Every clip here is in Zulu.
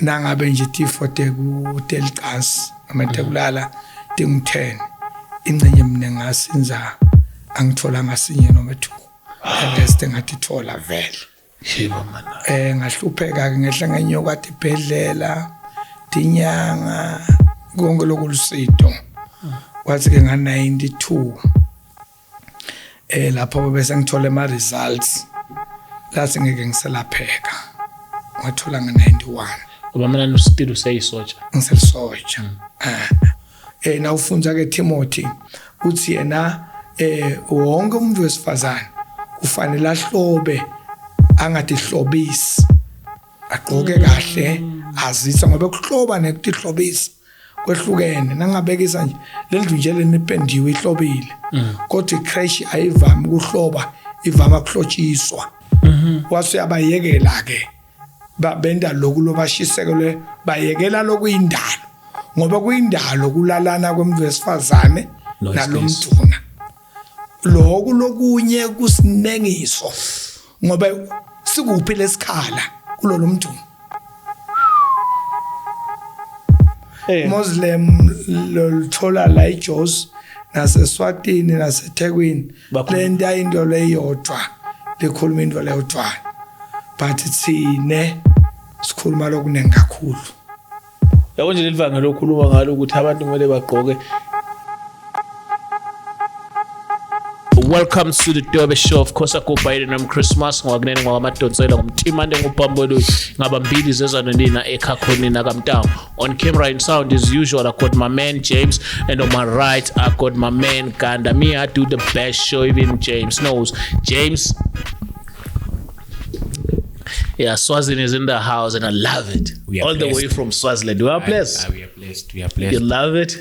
nangabe nje tifo ku telicans amatekulala tingu10 ingcenye mina ngasinza angithola ngasinye noma 2 bese ngatithola vele Shiba mana ngahlupheka ke ngehla ngenyoka tibhedlela tinyanga konke lokulusito kwathi ke nga92 lapho bese ngithola ama results lase ngeke ngiselapheka wathola nga91 ngoba mina no-still useyisotsha ngiselisotsha na ufunza ke Timothy uthi yena wonke umuntu wesifazane kufanele ahlobe angatihlobisi agqoke kahle azisa ngoba kuhloba nekutihlobisa kwehlukene nangabekisa nje lendlu nje lenipendiwe ihlobile kodwa icrash ayivami ukuhloba ivama kuhlotshiswa wase abayekela ke babenda lokhu lobashisekelwe bayekela lokuyindalo ngoba kuyindalo kulalana komuntu wesifazane nalomduna lokhu lokunye kusinengiso ngoba sikuphi lesikhala kulolu mduna Muslim lolthola la iJozi naseSwatini naseThekwini lenta into leyodwa lekhuluma into leyodwa but sine sikhuluma lokunengi kakhulu yabo nje lelivanga lokhuluma ngalo ukuthi abantu kumele bagqoke. Welcome to the Dobe Show. Of course, I go by the name Christmas. Ngakunene ngwamadonsela ngumthimande ngubhambolo ngabambili zezana nina ekhakhoni nakamtawo. On camera and sound as usual, I got my man James, and on my right I got my man Ganda. Me, I do the best show even James knows. James, yeah, Swaziland is in the house and I love it. All the way from Swaziland. We are blessed. We are blessed. We are blessed. You love it?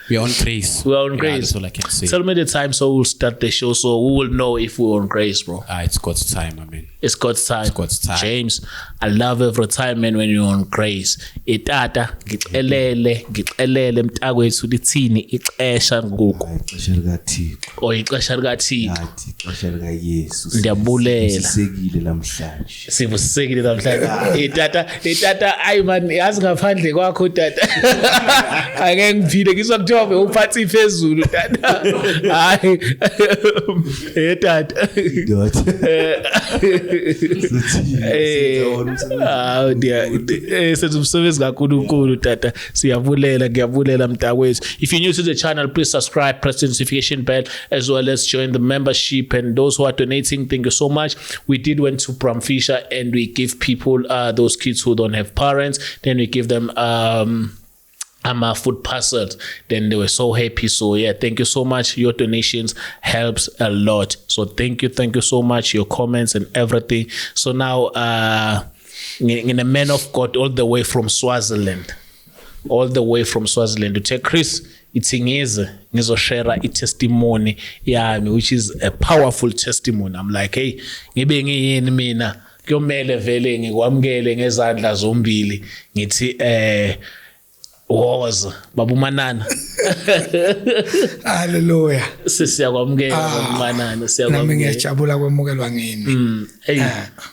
We are on grace. We are on grace. That's all I can say. Tell me the time so we'll start the show so we will know if we're on grace, bro. It's God's time, I mean. It's God's time. It's God's time. James, I love every time, man, when you're on grace. Itata, ngixelele mntakwethu lithini ixesha ngoku. Ixesha likaThixo. Oh, ixesha likaThixo. Yathi ixesha likaYesu. Ndiyabulela. Sisekile namhlanje. Sibusekile namhlanje. Itata ayi man, yazi ngaphandle kwakho tata. Angeke ngiphile ngizokuthiwa uphathi phezulu tata. Hayi. Tata. Senze umsebenzi kakhulu tata. Ngiyabulela mntakwethu. If you're new to the channel, please subscribe, press the notification bell, as well as join the membership. And those who are donating, thank you so much. We went to Bramfisher and we give people those kids who don't have parents, then we give them food parcels. Then they were so happy. So yeah, thank you so much. Your donations helps a lot. So thank you so much. Your comments and everything. So now in a man of God all the way from Swaziland. To take Chris, it's ngizoshare a testimony yami, which is a powerful testimony. I'm like, hey, ngibe ngiyini mina kuyomele vele ngikwamukele ngezandla zombili ngithi woza Baba Manana. Hallelujah. Siyakwamukela Baba Manana, siyakwamukela. Nami ngiyajabula kwemukelwa ngini. Hey,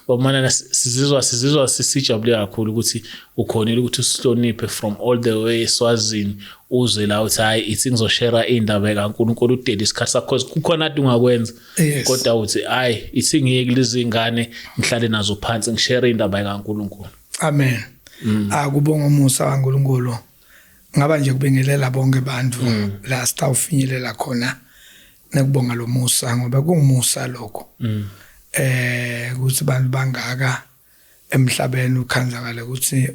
Baba Manana sizizwa sisijabule kakhulu ukuthi ukhonile ukuthi usihloniphe from all the way Swazini uze la uthi hayi ithi ngizoshare indaba kaNkulunkulu udede isikhathi sakho kukhona ade ungakwenza kodwa uthi hayi ithi ngiyeke lezi ingane ngihlale nazo phansi ngishare indaba kaNkulunkulu. Amen. Akubonga umusa kaNkulunkulu. Ngaba nje kubingelela bonke abantu la sitawufinyelela khona nekubonga lo musa ngoba kungumusa lokho. Ukuthi abantu bangaka emhlabeni ukhanzakala ukuthi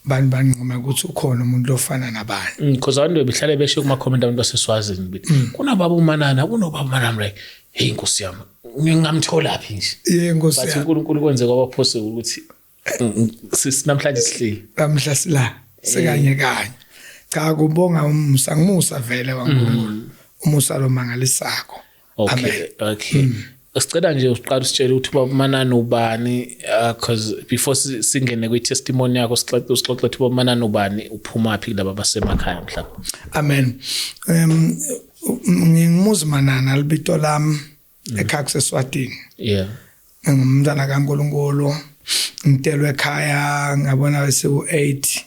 bangoma ukuthi ukhona umuntu ofana nabani. Because abantu behlale besho kuma comment abantu baseSwazini bithi kunababa uManana kunobaba Manana like hey inkosi yami ngingamthola phi nje. Inkosi yami. Bathi uNkulunkulu kwenze kwaba possible ukuthi namhlanje sihleli. Namhla sila. Sekanye cha kubonga umusa ngimusa vele kaNkulunkulu umusa lo mangalisako. Okay. Sicela nje uqala usitshele ukuthi Baba Manana ubani because before singene kwi testimony yakho sixoxe ukuthi Baba Manana ubani uphuma phi laba basemakhaya mhlawumbe. Amen. Ngimuzi Manana libito lami ekhaya kuseSwatini. Yeah. Ngumntana kaNkulunkulu ngitelwe ekhaya ngabona bese-8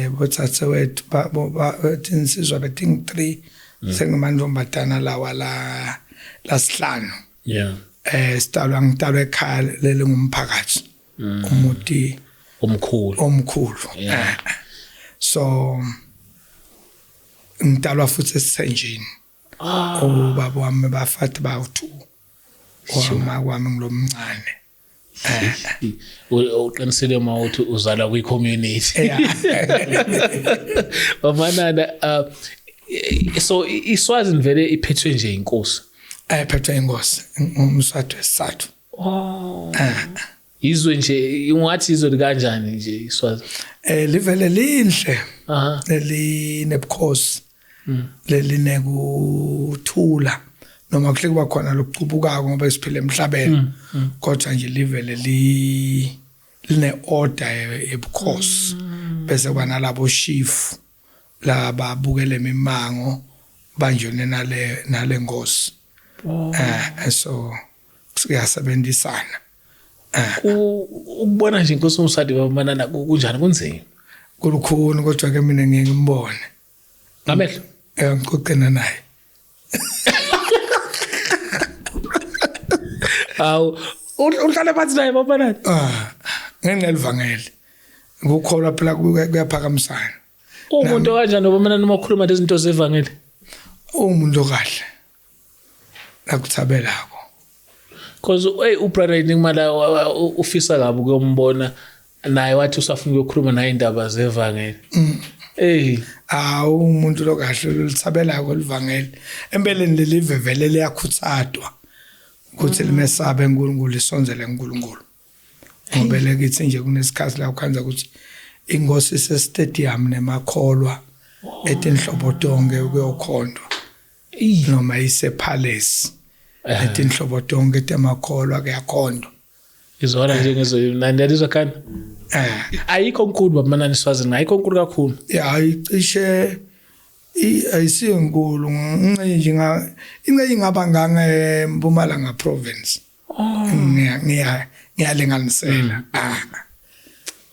botsatse wethu insizwa beting 3 sengimantombazana lawa la sihlanu Yeah. ngitalwa ekhaya leli ngumphakathi umuti omkhulu so ngitalwa futhi esisenjini ubaba wami bafati bawu2 wama kwami ngilomncane uqinisele mawuthi uzala kwi-community bamanana so iSwazini vele iphethwe nje inkosi phethwe inkosi umswati wesithathu izwe nje ingathi izwe kanjani nje iSwazi livele linhle linebukosi lelinekuthula noma kuhle kuba khona lokucubukako ngoba siphila emhlabeni kodwa nje livele line order ebukosi bese kwana labo chief laba bukele imimango banjone nale ngosi so siyasebenzisana ukubona nje inkosi umsadi bamanana kunjani kunzima kulukhuni kodwa ke mina ngeke ngimbone ngamehlo ngikuqina naye awu uhlala phansi naye bamanana ngenelivangeli ngukholwa phela kuyaphakamisana umuntu kanjani bamanana uma ukhuluma lezinto zevangeli umuntu kahle nakuthabelako because ubrother ngimala ufisa kabi ukuyombona naye wathi usafuna ukukhuluma naye indaba zevangeli umuntu lo kahle lithabelako livangeli empeleni lelive vele liyakhuthadwa ukuthi limesabe uNkulunkulu lisonzele uNkulunkulu ngoba lekithi nje kunesikhathi la ukhanza ukuthi ingosi sestadium nemakholwa etinhlobo tonke ukuyokhondwa noma isepalace etinhlobo tonke temakholwa kuyakhondwa izona nje ngezo khana ayikho nkulu bamanani iSwazini ayikho nkulu kakhulu ayicishe ayisinkulu nje ingaba nganga eMpumalanga province ngiyalinganisela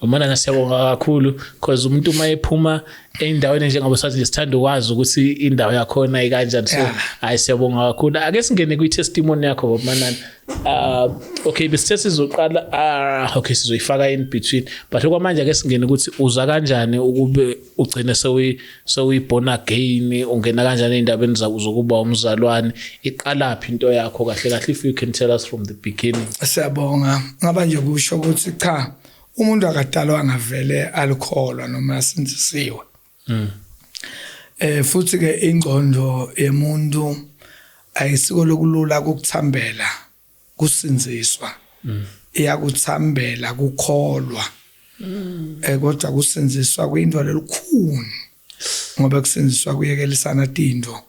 Umana ngasiyabonga kakhulu because umuntu mayephuma endaweni njengoba sathi sithanda ukwazi ukuthi indawo yakhona ikanjani so ayisiyabonga kakhulu ake singene kwi-testimony yakho bamanani okay bese sizoqala okay sizoyifaka in between but okwamanje ake singene ukuthi uza kanjani ukube ugcine sewuyibona again ungena kanjani endabeni zokuba umzalwane iqalaphi into yakho kahle kahle if you can tell us from the beginning. Siyabonga ngaba nje kusho ukuthi cha umuntu akadalwa ngavele alikholwa noma asinzisiwe futhi ke ingqondo yemuntu ayisiko lokulula ukuthambela kusinziswa iyakuthambela kukholwa kodwa kusinziswa kuyinto lelikhulu ngoba kusinziswa kuyekelisana into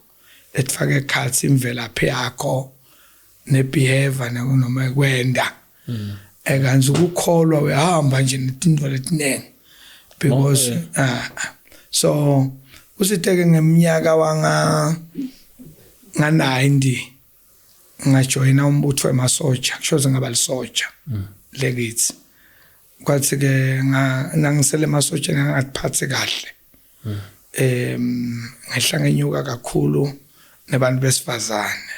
etfaka ekhathi imvelaphi yakho nebehavior noma kwenda ekanzi ukukholwa uyahamba nje netinto letinenge because so usiteke ngeminyaka wanga 90 ngajoyina umbutho wemasoja kushoze ngaba lisoja lekithi kwathi ke nangisele emasoja ngangaphathi kahle ngihlangenyuka kakhulu nabantu besifazane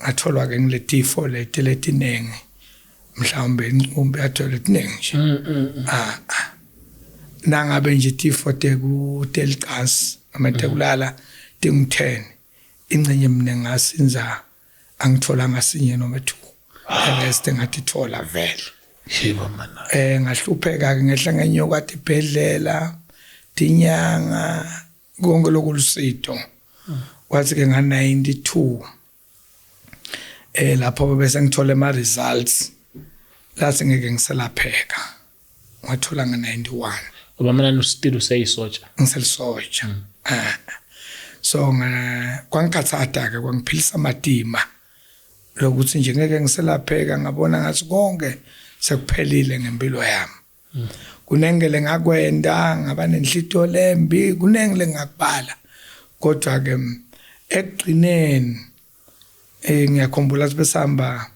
ngatholwa ke ngiletifo letinenge mhlawumbe inqumbi yathola etinenge nje nangabe nje tifo telicasi amatekulala tingu10 ingcenye mina ngasinza angithola ngasinye noma 2 bese ngatithola vele yebo mana ngahlupheka ke ngehlangenyoka atibhedlela tinyanga konke lokulusito kwathi ke nga92 lapho bese ngithola ama results lathi ngeke ngiselapheka ngathola nga91 ngoba mina still useyisoja ngiselisoja so kwangikhathata ke kwangiphilisa amadima lokuthi nje ngeke ngiselapheka ngabona ngathi konke sekuphelile ngempilo yami kunengele ngakwenda ngaba nenhlito lembi kunengele ngakubala kodwa ke ekugcineni ngiyakhumbula besihamba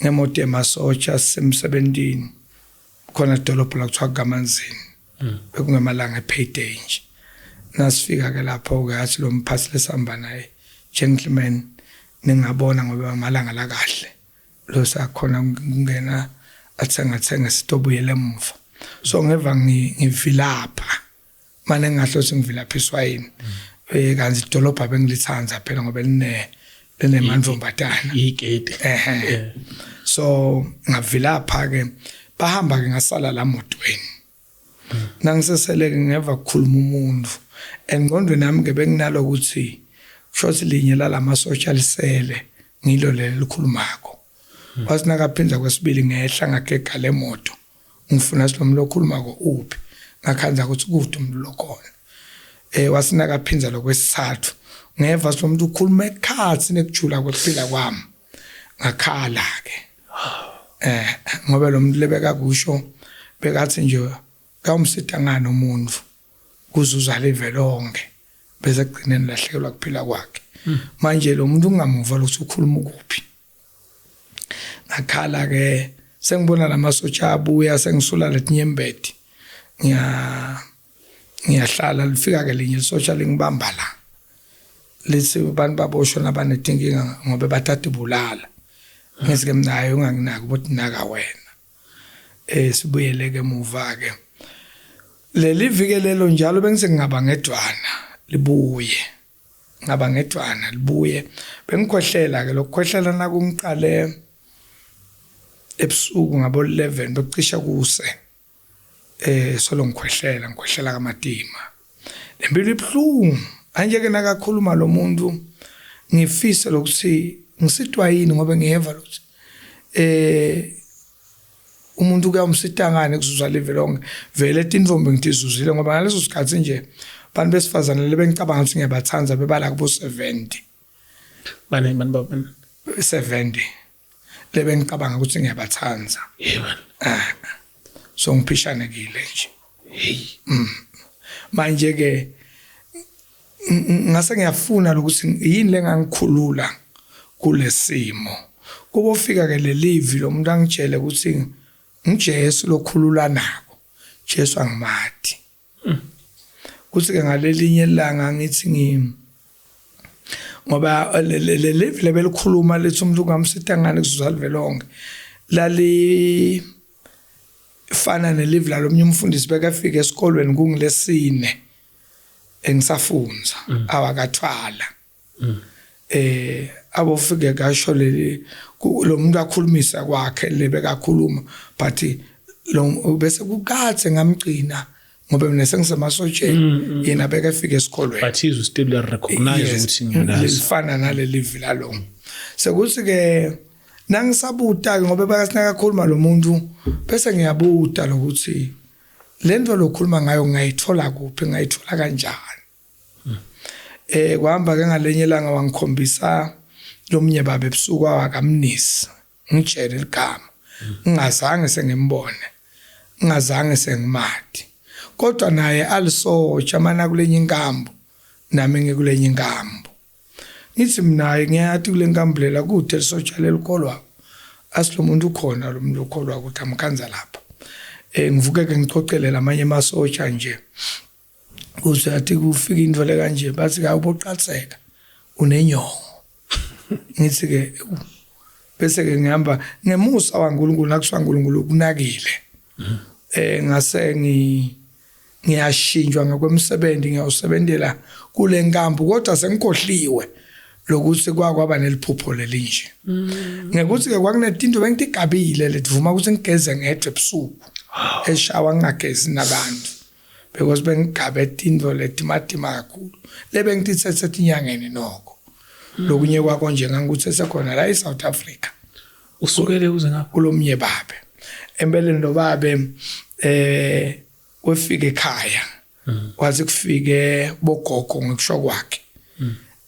ngemoto emasotsha semsebentini khona idolobho la kuthiwa Kamanzini bekungemalanga payday nje nasifika ke lapho ke athi lo mphathi lesihamba naye gentleman ningabona ngoba amalanga la kahle lo sakhona kungena athenga sitobuyele emuva so ngeva ngivilapha manje ngahlosi ngivilapha iswayini kanzi idolobha bengilithanza phela ngoba line manzombatana igate so ngavilapha ke bahamba ke ngasala la motweni nangiseseleke ngeva ukukhuluma umuntu engqondweni nami ke benginalo ukuthi shothi linye lalama social sele ngilo lelikhulumako wasinaka phinza kwesibili ngehla ngagega le moto ngifuna silomlo lokhulumako uphi ngakhanza ukuthi kude umuntu lokhona wasinaka phinza lokwesithathu ngeva somuntu ukhuluma ekhathi nekujula kwekuphila kwami ngakhala ke ngoba lo muntu lebeka kusho bekathi nje kawumsitangana umuntu kuzuza leve lonke bese kugcineni lahlekelwa kuphila kwakhe manje lo muntu ungamuva ukuthi ukhuluma kuphi ngakhala ke sengibona lamasotsha abuya sengisula letinyembeti ngiyahlala lifika ke linye isotsha lingibamba la lithi abantu baboshwa nabanetinkinga ngoba bathatha ibulala ngisike mnayo unganginaki ukuthi naka wena sibuyele ke muva ke leli vikelelo njalo bengise ngaba ngedwana libuye ngaba ngedwana libuye bengikhohlela ke lokukhohlela nakungiqale ebusuku ngabo 11 becisha kuse solo ngikhohlela kaMatima lempilo ibhlungu anje ke nakakhuluma lo muntu ngifisa lokuthi ngisitwa yini ngoba ngiyeva ukuthi umuntu kuyamsitangane kuzuzwa live lonke vele tinvombe ngitizuzile ngoba ngaleso sikhathi nje abantu besifazana lebengicabanga ukuthi ngiyabathanza bebala kubo 70 bani 70 lebengicabanga ukuthi ngiyabathanza yebo so ngiphishane kile nje hey manje ke ngase ngiyafuna ukuthi yini lengangikhulula kulesimo kubofika ke le live lo muntu angitshele ukuthi ngiJesu lokhulula nako Jesu angimati kuthi ke ngalelinye ilanga ngithi ngoba le live lebelikhuluma lethi umuntu ungamsitangane kuzuzwa live lonke lali fana nelive la lomnye umfundisi bekafika esikolweni kungilesine engisafunza awakathwala abofike kasho lo muntu akhulumisa kwakhe lebekakhuluma but lo bese kukathe ngamgcina ngoba mina sengisemasotsheni yena bekafika esikolweni but he's still recognize ukuthi ngiyalazi lifana naleli vila lo sekuthi ke nangisabuta ngoba bakasinaka kakhuluma lo muntu bese ngiyabuta lokuthi lento lokhuluma ngayo ngayithola kuphi ngayithola kanjani kuhamba ke ngalenye langa wangikhombisa lomnye baba ebusuku wakamnisi ngitshela igama ngingazange sengimbone ngingazange sengimadi kodwa naye alisotsha mana kulenye inkambo nami ngikulenye inkambo ngithi mina ngiyathi kule nkambo lela kude lisotsha lelikolwa asilomuntu ukhona lo muntu ukholwa ukuthi amkhanza lapha ngivuke ke ngicocelela amanye amasotsha nje kuze athi kufika into le kanje bathi awuboqatseka unenyongo ngithi ke bese ke ngihamba ngemusa waNkulunkulu nakuswa uNkulunkulu kunakile ngase ngiyashintshwa ngokwemsebenzi ngiyawusebenzela kule nkambo kodwa sengikhohliwe lokuthi kwaba neliphupho lelinje ngekuthi ke kwakunetinto bengitigabile letivuma ukuthi ngigeze ngedwe ebusuku eshawa ngagezi nabantu because bengigabe tinto letimatima kakhulu lebengitithethe tinyangeni noko lokunye kwakho nje ngangikuthethe khona la eSouth Africa usukele uze ngapha kulomnye babe empeleni lo babe wefike ekhaya wathi kufike bogogo ngikusho kwakhe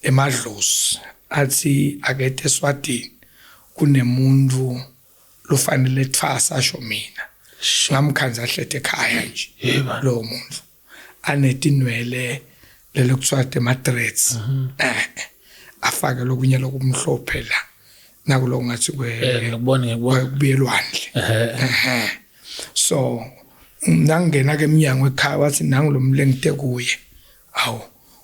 emadlozi athi akethe eSwatini kunemuntu lofanele thwasa asho mina ngamkhanza hlethe ekhaya nje lo muntu anetinwele lelokuthiwa madreds afake lokunye lokumhlophe la nakulo ngathi ngibona kubuyelwandle. So nangena ke eminyango ekhaya wathi nangu mlengite kuye awu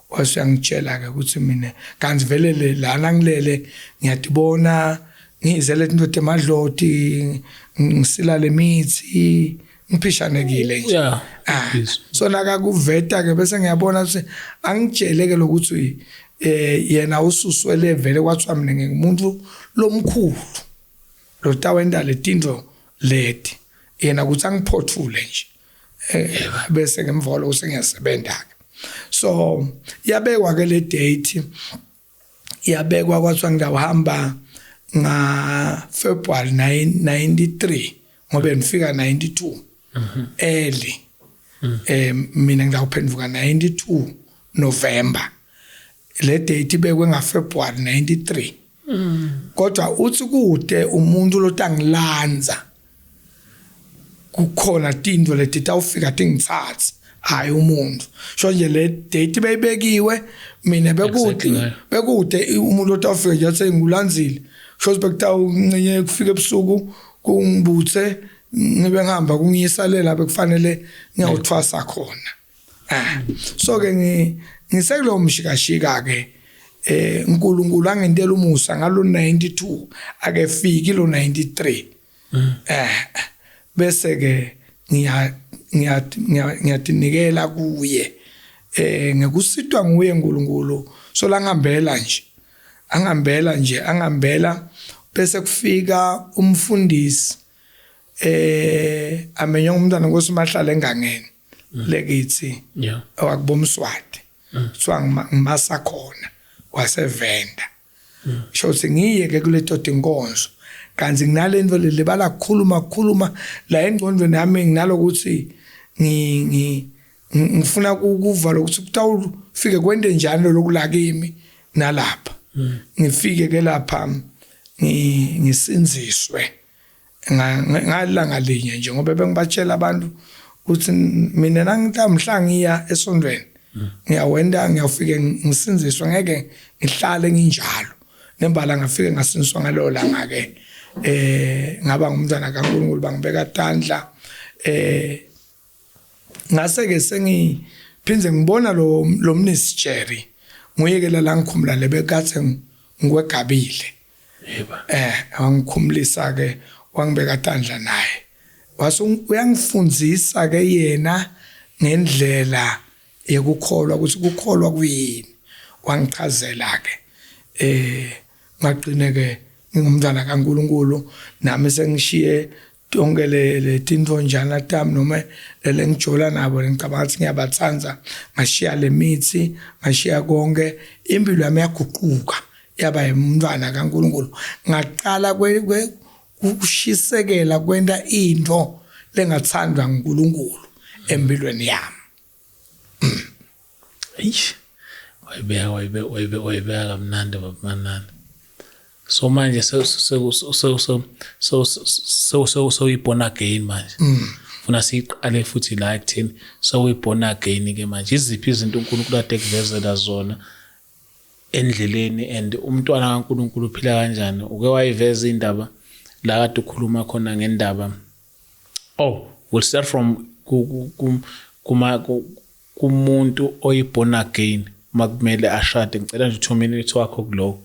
wasangitshela ke ukuthi mina kanti vele lana ngilele ngiyadibona ngizele into emadloti ngisilale mithi ngiphishanekile nje. So naka kuveta ke bese ngiyabona ukuthi angitshele ke lokuthi yena ususwele vele kwathiwa mina ngumuntu lomkhulu lo tawenda letinto leti yena ukuthi angiphothule nje bese ngemvolo usengiyasebenza ke. So yabekwa ke le date yabekwa kwathiwa ngidawuhamba nga February 93 ngoba ngifika 92 early mina ngidawuphenduka 92 November le date ibekwe nga February 93 kodwa uthi kude umuntu lotangilanza kukhona tinto leti tawufika tingithatha hayi umuntu sho nje le date beyibekiwe mina bekude umuntu otawufika nje sengulanzile sho bekutawuncenye kufika ebusuku kungibuthe ngibe ngihamba kungiyisalela bekufanele ngiyawuthwasa khona. So ke ngisekulo mshikashika ke uNkulunkulu angentela umusa ngalo 92 akefiki lo 93 bese ke ngiyatinikela kuye ngekusitwa nguye uNkulunkulu so langihambela nje angihambela bese kufika umfundisi amenye umntana ngosimahlala engangeni lekithi owakubomswati kuthiwa ngimasa khona wasevenda shothi ngiye ke kuleto inkonzo kanti nginalento lebala kukhuluma la engqondweni yami nginalo ukuthi ngifuna ukuva ukuthi kutawufike kwende njani lokula kimi nalapha ngifike ke lapha ngisinziswe ngalanga linye nje ngoba bengibatshela abantu ukuthi mina namhla ngiya esondweni ngiyawenda ngiyafike ngisinziswe ngeke ngihlale nginjalo nembala ngafike ngasinziswa ngalo langa ke ngaba ngumntana kaNkulunkulu bangibeka tandla ngase ke sengiphinze ngibona lo mnisi Jerry nguyekela la ngikhumula lebekathe ngwegabile wangikhumulisa ke wangibeka tandla naye uyangifundzisa ke yena ngendlela yekukholwa ukuthi kukholwa kuyini wangichazela ke ngaqine ke ngumntana kaNkulunkulu nami sengishiye tonke le tinto njana tami noma le ngijola nabo ngicabanga ukuthi ngiyabatsanza ngashiya le mithi ngashiya konke impilo yami yaguquka yaba umntwana kaNkulunkulu ngaqala ukushisekela kwenta into lengathandwa nguNkulunkulu empilweni yami. Wayibeka kamnandi babanana. So manje so born again manje. Funa siqale futhi la ekuthini so we born again ke manje iziphi izinto uNkulunkulu ade kuvezela zona endleleni and umntwana kaNkulunkulu uphila kanjani uke wayiveza indaba la kade ukhuluma khona ngendaba. We'll start from kumuntu oyiborn again makumele ashade ngicela nje 2 minutes wakho kuloko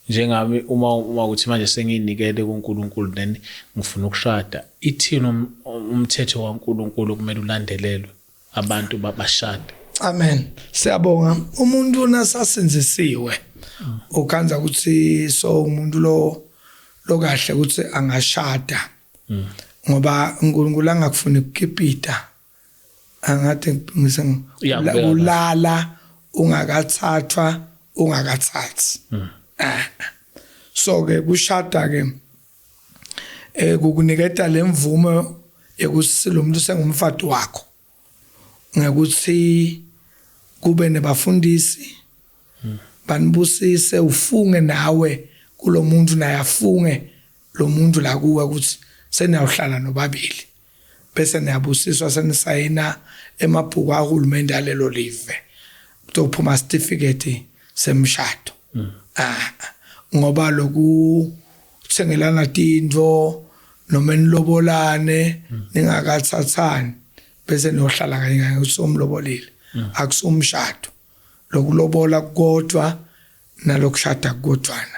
njengami uma ukuthi manje sengiyinikele kuNkulunkulu then ngifuna ukushada ithini umthetho kaNkulunkulu kumele ulandelelwe abantu babashade. Amen. Siyabonga umuntu nasasenzisiwe ukhanza ukuthi so umuntu lo kahle ukuthi angashada ngoba uNkulunkulu angakufuni ukukipita angathi ulala ungakathathwa ungakathathi. So ke kushada ke kukuniketa lemvume ekuthi lo muntu sengumfati wakho ngekuthi kube nebafundisi banibusise ufunge nawe kulo muntu naye afunge lo muntu la kuwe ukuthi senawuhlala nobabili bese niyabusiswa senisayina emabhuku kahulumende alelo live kutophuma certificate semshado ngoba lokhu kuthengelana tinto noma nilobolane ningakathathani bese nohlala kanye kanye usomlobolile akusumshado lokulobola kodwa nalokushada kodwana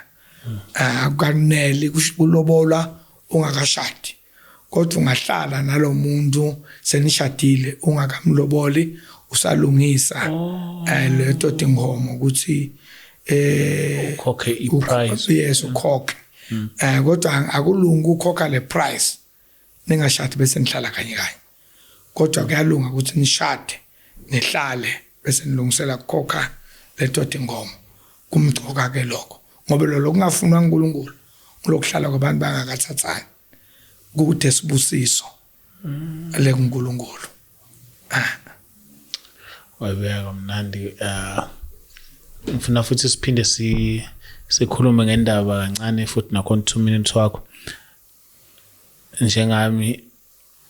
akukaneli kulobola ungakashadi kodwa ungahlala nalomuntu senishadile ungakamloboli usalungisa leto tingomo ukuthi ukhokhe iprice yes ukhokhe kodwa akulunga ukhokha le price ningashadi bese nihlala kanye kanye kodwa kuyalunga ukuthi nishade nihlale bese nilungisela ukukhokha leto tingomo kumgcoka ke lokho ngoba lo kungafunwa uNkulunkulu lokuhlala kwabantu bangakathathani kude sibusiso le kuNkulunkulu wabeka mnandi ngifuna futhi siphinde sikhulume ngendaba kancane futhi nakhona 2 minutes wakho njengami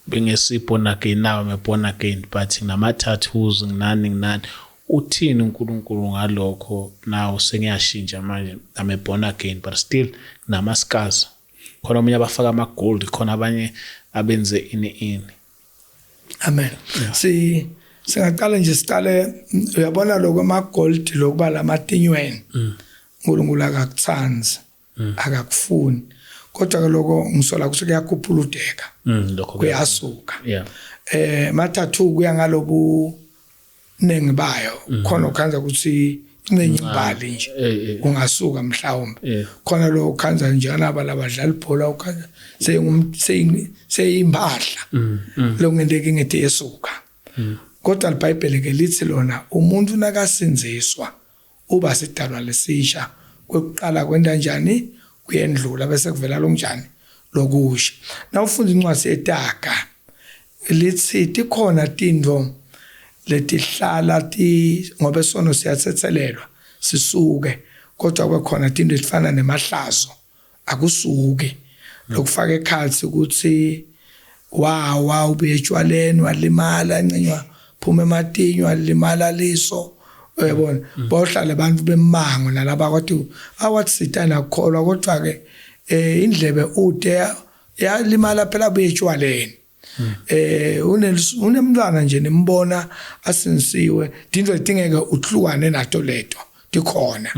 bengesibona again nawe mebona again but nama tattoos nginani uthini uNkulunkulu ngalokho nawo sengiyashintsha manje amebona again but still nama scars khona omunye abafaka ama gold khona abanye abenze ini amen singaqala nje siqale uyabona lokho ama gold lokuba lamatinyweni uNkulunkulu akakuthandi akakufuni kodwa ke lokho ngisola ukuthi kuyakhuphuludeka lokho kuyasuka yeah mathathu kuya ngalobu ningi bayo khona ukhanza ukuthi incenye imbali nje ungasuka mhlawumbe khona lo ukhanza njana abadlali ibhola ukhanza seyimpahla lo ngendeke ngethi esuka kodwa iBhayibheli ke lithi lona umuntu nakasinziswa uba sidalwa lesisha kwekuqala kwenda njani kuyendlula bese kuvela lo njani lokusha nawufunda incwadi eTaga lithi tikhona tinto letihlala ngoba sono siyathethelelwa sisuke kodwa kwekhona tinto ezifana nemahlazo akusuke lokufaka ekhathi ukuthi wawa ubetshwaleni walimala encenywa phuma ematinyo walimala liso uyabona bohlala abantu bemango nalaba kwathi awathi sitana kukholwa kodwa ke indlebe ude yalimala phela betshwaleni unemntwana nje nimbona asinsiwe dinto edingeka uhlukane nato leto dikhona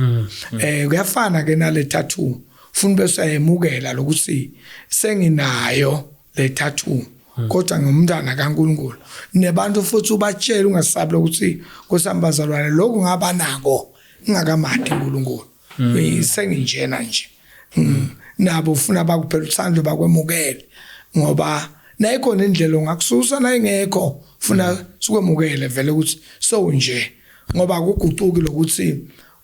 kuyafana ke nale tattoo ufuna bese ayemukela lokuthi senginayo le tattoo kodwa ngumntana kaNkulunkulu nebantu futhi ubatshela ungasabi ukuthi kusambazalwane lokhu ngaba nako ingakamadi uNkulunkulu senginjena nje nabo ufuna bakuphela uthando bakwemukele ngoba nayikhona indlela ongakususa nayingekho ufuna sikwemukele vele ukuthi so nje ngoba akuguquki lokuthi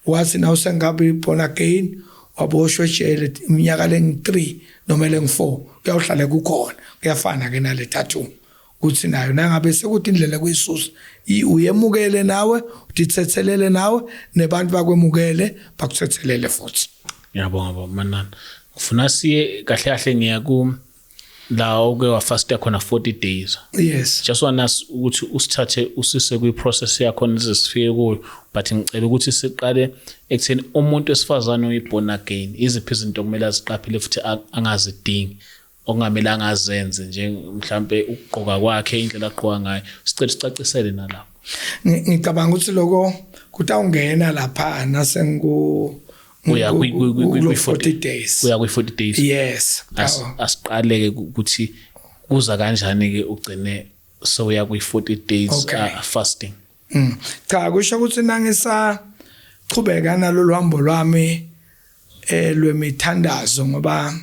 wathi naw sengabe born again waboshwe ejele iminyaka lengi3 noma lengi4 kuyawuhlala kukhona kuyafana ke nale tattoo ukuthi nayo nangabe sekuthi indlela kuyisusa uyemukele nawe utithethelele nawe nebantu bakwemukele bakuthethelele futhi ngiyabonga manana ngifuna siye kahle kahle ngiya ku la oke wa fast khona 40 days yes just want us ukuthi usithathe usise kwi process yakho nizisifike kuyo but ngicela ukuthi siqale ekutheni umuntu esifazana uyiborn again iziphi izinto kumele aziqaphele futhi angazidingi okungamela angazenze nje mhlambe ukugqoka kwakhe indlela aqhwa ngayo sicela sicacisele nalapho ngicabanga ukuthi lokho kutawungena lapha nasengu uya kwi 40 days uya kwi 40 days yes asiqaleke ukuthi kuza kanjani ke ugcine so uya kwi 40 days fasting cha kusho ukuthi nangisa qhubeka nalo hambo lwami lwemithandazo ngoba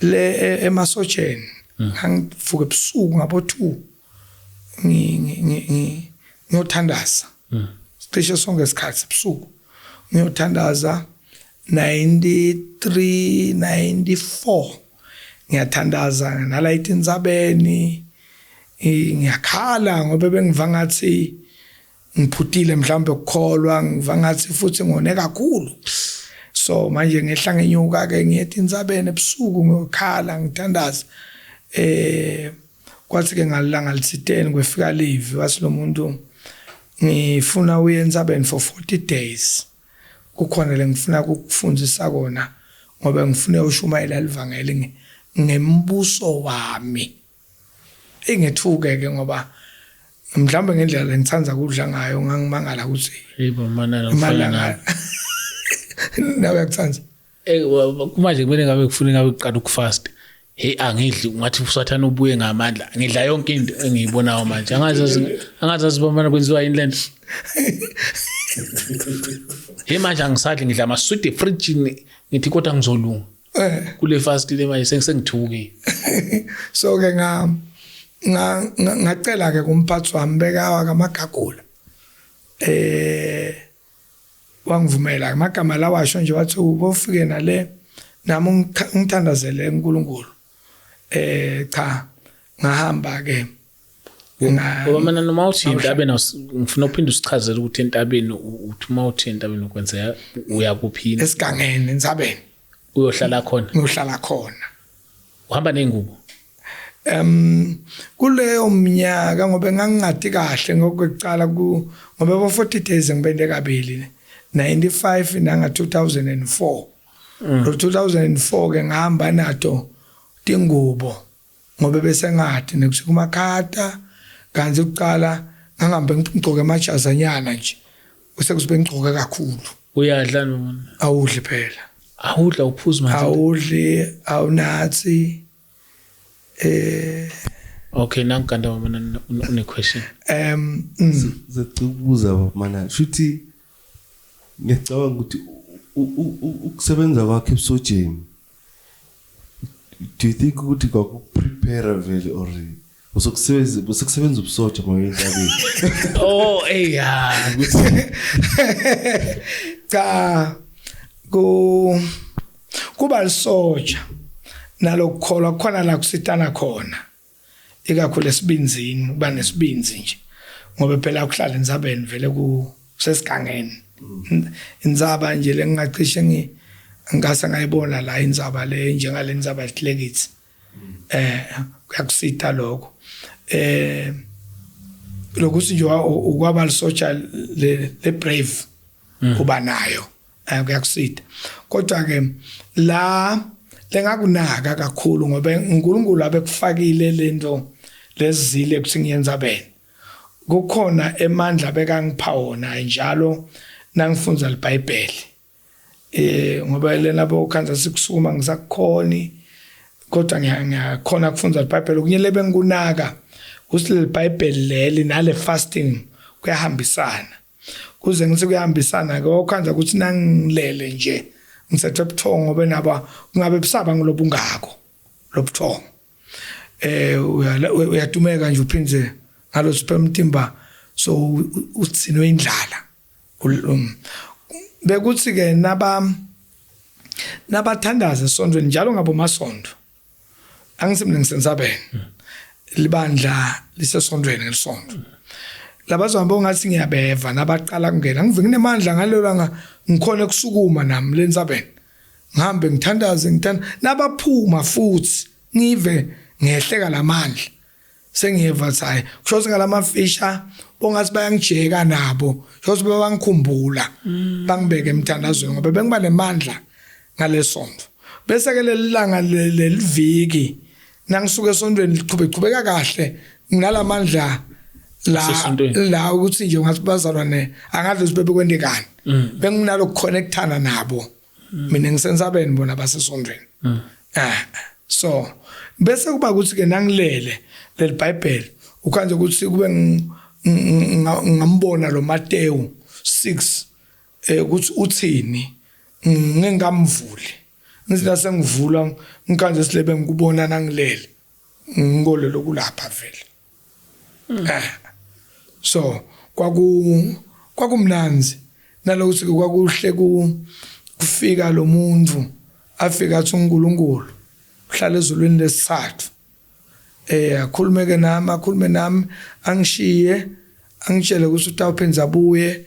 le emasotsheni ngivuka ebusuku ngabo 2 ngiyothandaza cishe sonke isikhathi ebusuku ngiyothandaza 93 94 ngiyathandaza nalayithi inzabeni ngiyakhala ngoba bengivangathi ngiphutile mhlambe ukukholwa ngivangathi futhi ngone kakhulu so manje ngehla ngenyuka ke ngiyethi inzabeni ebusuku ngiyokhala ngithandaza kwathi ke ngalanga lithiteni kwefika live wasilo muntu ngifuna uyenza ben for 40 days kukhona le ngifuna ukufundisa kona ngoba ngifuna ushumayela livangeli ngembuso wami engethuke ke ngoba mhlawumbe ngendlela ngithanza kudla ngayo ngangimangala ukuthi yebo mana imali nawe yakuthanza kumanje kumele ngabe kufuna ngabe uqala ukufast hey angidli ngathi usathana ubuye ngamandla ngidla yonke into engiyibonayo manje angazazi bomana kwenziwa yini lento hey manje angisadli ngidla amasweet fridge ngithi kodwa ngizolunga kule fast le manje sengithuke so ke ngacela ke kumphathi wami bekawa kamagagula wangivumela amagama lawa asho nje wathi ubofike nale nami ngithandazele uNkulunkulu cha ngahamba ke ngoba mina noma uthi intabeni ngifuna uphinde usichazele ukuthi entabeni uthi uma uthi entabeni ukwenzeka uya kuphina esigangeni entsabeni uyohlala khona ngiyohlala khona uhamba nengubo kuleyo mnyaka ngoba ngangingadi kahle ngokucala ngoba bo 40 days ngibende kabili 95 nanga 2004 lo 2004 ke ngihamba nato tingubo ngoba bese ngathi nekumakhata kanzi ukuqala ngihambe ngigcoke amajazanyana nje kusekusibe ngigcoke kakhulu uyadla noma awudli phela awudla uphuza manje awudli awunathi okay nangikanda mina une question Zakubuza mana shuthi ngicabanga ukuthi ukusebenza kwakhe ebusojeni do you think ukuthi kwakuprepare vele or usokusebenza ubusoja mawenzabeni cha kuba lisoja nalokukholwa khona la kusitana khona ikakhulu esibinzini kuba nesibinzi nje ngoba phela ukuhlala enzabeni vele kusesigangeni inzaba nje lengingacishe ngase ngayibona la inzaba le njengale inzaba ehlekitsi kuyakusita lokho lokuthi nje ukwaba lisoja le brave kuba nayo kuyakusita kodwa ke la lengakunaka kakhulu ngoba uNkulunkulu abekufakile lento lezile kuthi ngiyenza bene kukhona emandla bekangipha wona njalo nangifunza iBhayibheli ngoba lena bokhanza sikusukuma ngisakhoni kodwa ngiyakhona kufunza iBhayibheli kunyele bengunaka kusile iBhayibheli leli nale fasting kuyahambisana kuze ngithi kuyahambisana ke okhanza ukuthi nangilele nje ngisethe ubuthongo benaba ungabe busaba ngilobungako lobuthongo uyadumeka nje uphinze ngalo sipemtimba so utsinwe indlala bekuthi ke nabathandaza esontweni njalo ngabo masonto angisimne ngisensabeni libandla lisesontweni ngelisonto labazwamba ngathi ngiyabeva nabaqala kungena ngive nginemandla ngalolanga ngikhona ukusukuma nami lensabeni ngihambe ngithandaze nabaphuma futhi ngive ngehleka lamandla sengiyeva thayi kusho ngalamafisha bongathi bayangijeka nabo kusho bangikhumbula bangibeke emthandazweni ngoba bengiba nemandla ngalesonto bese ke lelilanga leliviki nangisuka esontweni liqhubeka kahle nginalamandla la ukuthi nje ngathi bazalwane angadle sibe kwendekani benginalo connectana nabo mina ngisensabeni bona basesondweni so bese kuba ukuthi ke nangilele leBhayibheli ukanje ukuthi kube ngambona lo Mateyu 6 ukuthi uthini ngingamvuli ngithi sengivula ngikanje silebe ngikubona nangilele ngikole lokulapha vele so kwakumnanzi nalokuthi kwakuhle kufika lo muntu afika athi uNkulunkulu uhlala ezulwini lesithathu akhulume nami angishiye angitshele ukuthi utawuphenza abuye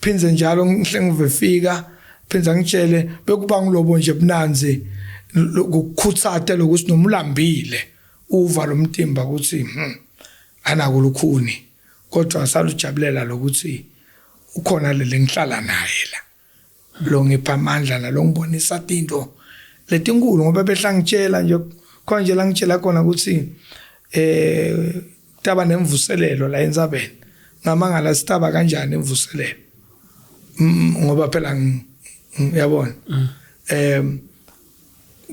phinze njalo ngihle ngivefika phinza ngitshele bekuba ngilobo nje bunanzi ukukhutsata lokuthi nomlambile uva lo mtimba ukuthi anakulukhuni kodwa salujabulela lokuthi ukhona lele ngihlala naye la lo ngipha amandla nalongibonisa into letinkulu ngoba behlangitshela nje khona nje la ngitshela khona ukuthi taba nemvuselelo la eNzabeni ngamangala sitaba kanjani imvuselelo ngoba phela ngiyabona